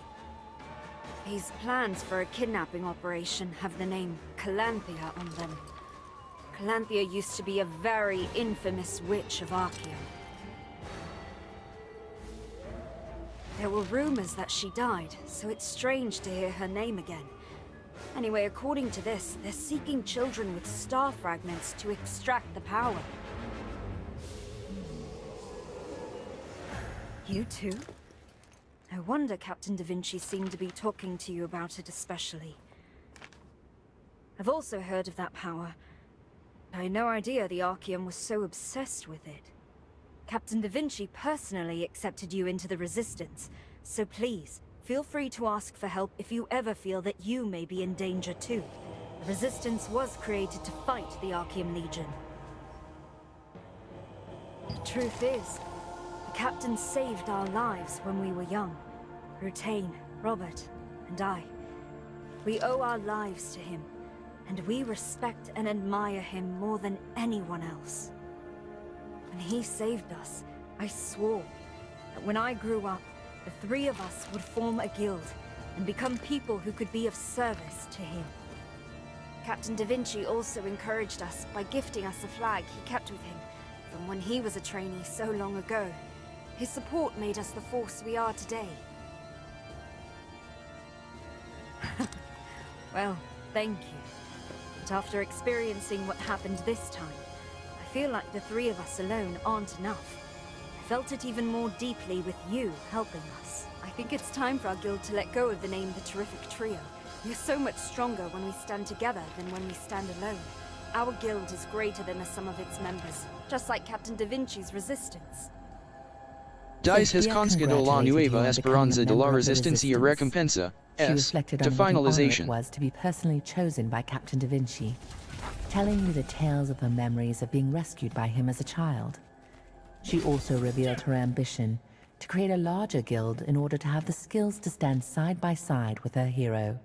These plans for a kidnapping operation have the name Calanthea on them. Calanthea used to be a very infamous witch of Archeum. There were rumors that she died, so it's strange to hear her name again. Anyway, according to this, they're seeking children with star fragments to extract the power. You too? No wonder Captain Da Vinci seemed to be talking to you about it especially. I've also heard of that power. I had no idea the Archeum was so obsessed with it. Captain Da Vinci personally accepted you into the Resistance, so please, feel free to ask for help if you ever feel that you may be in danger too. The Resistance was created to fight the Archeum Legion. The truth is, the Captain saved our lives when we were young. Rutain, Robert, and I. We owe our lives to him. And we respect and admire him more than anyone else. When he saved us, I swore that when I grew up, the three of us would form a guild and become people who could be of service to him. Captain Da Vinci also encouraged us by gifting us a flag he kept with him from when he was a trainee so long ago. His support made us the force we are today. Well, thank you. But after experiencing what happened this time, I feel like the three of us alone aren't enough. I felt it even more deeply with you helping us. I think it's time for our guild to let go of the name The Terrific Trio. We're so much stronger when we stand together than when we stand alone. Our guild is greater than the sum of its members, just like Captain Da Vinci's Resistance. Dice has conscado la nueva esperanza de la resistencia recompensa, She S, reflected to on what an honor finalization. it was to be personally chosen by Captain Da Vinci, telling you the tales of her memories of being rescued by him as a child. She also revealed her ambition to create a larger guild in order to have the skills to stand side by side with her hero.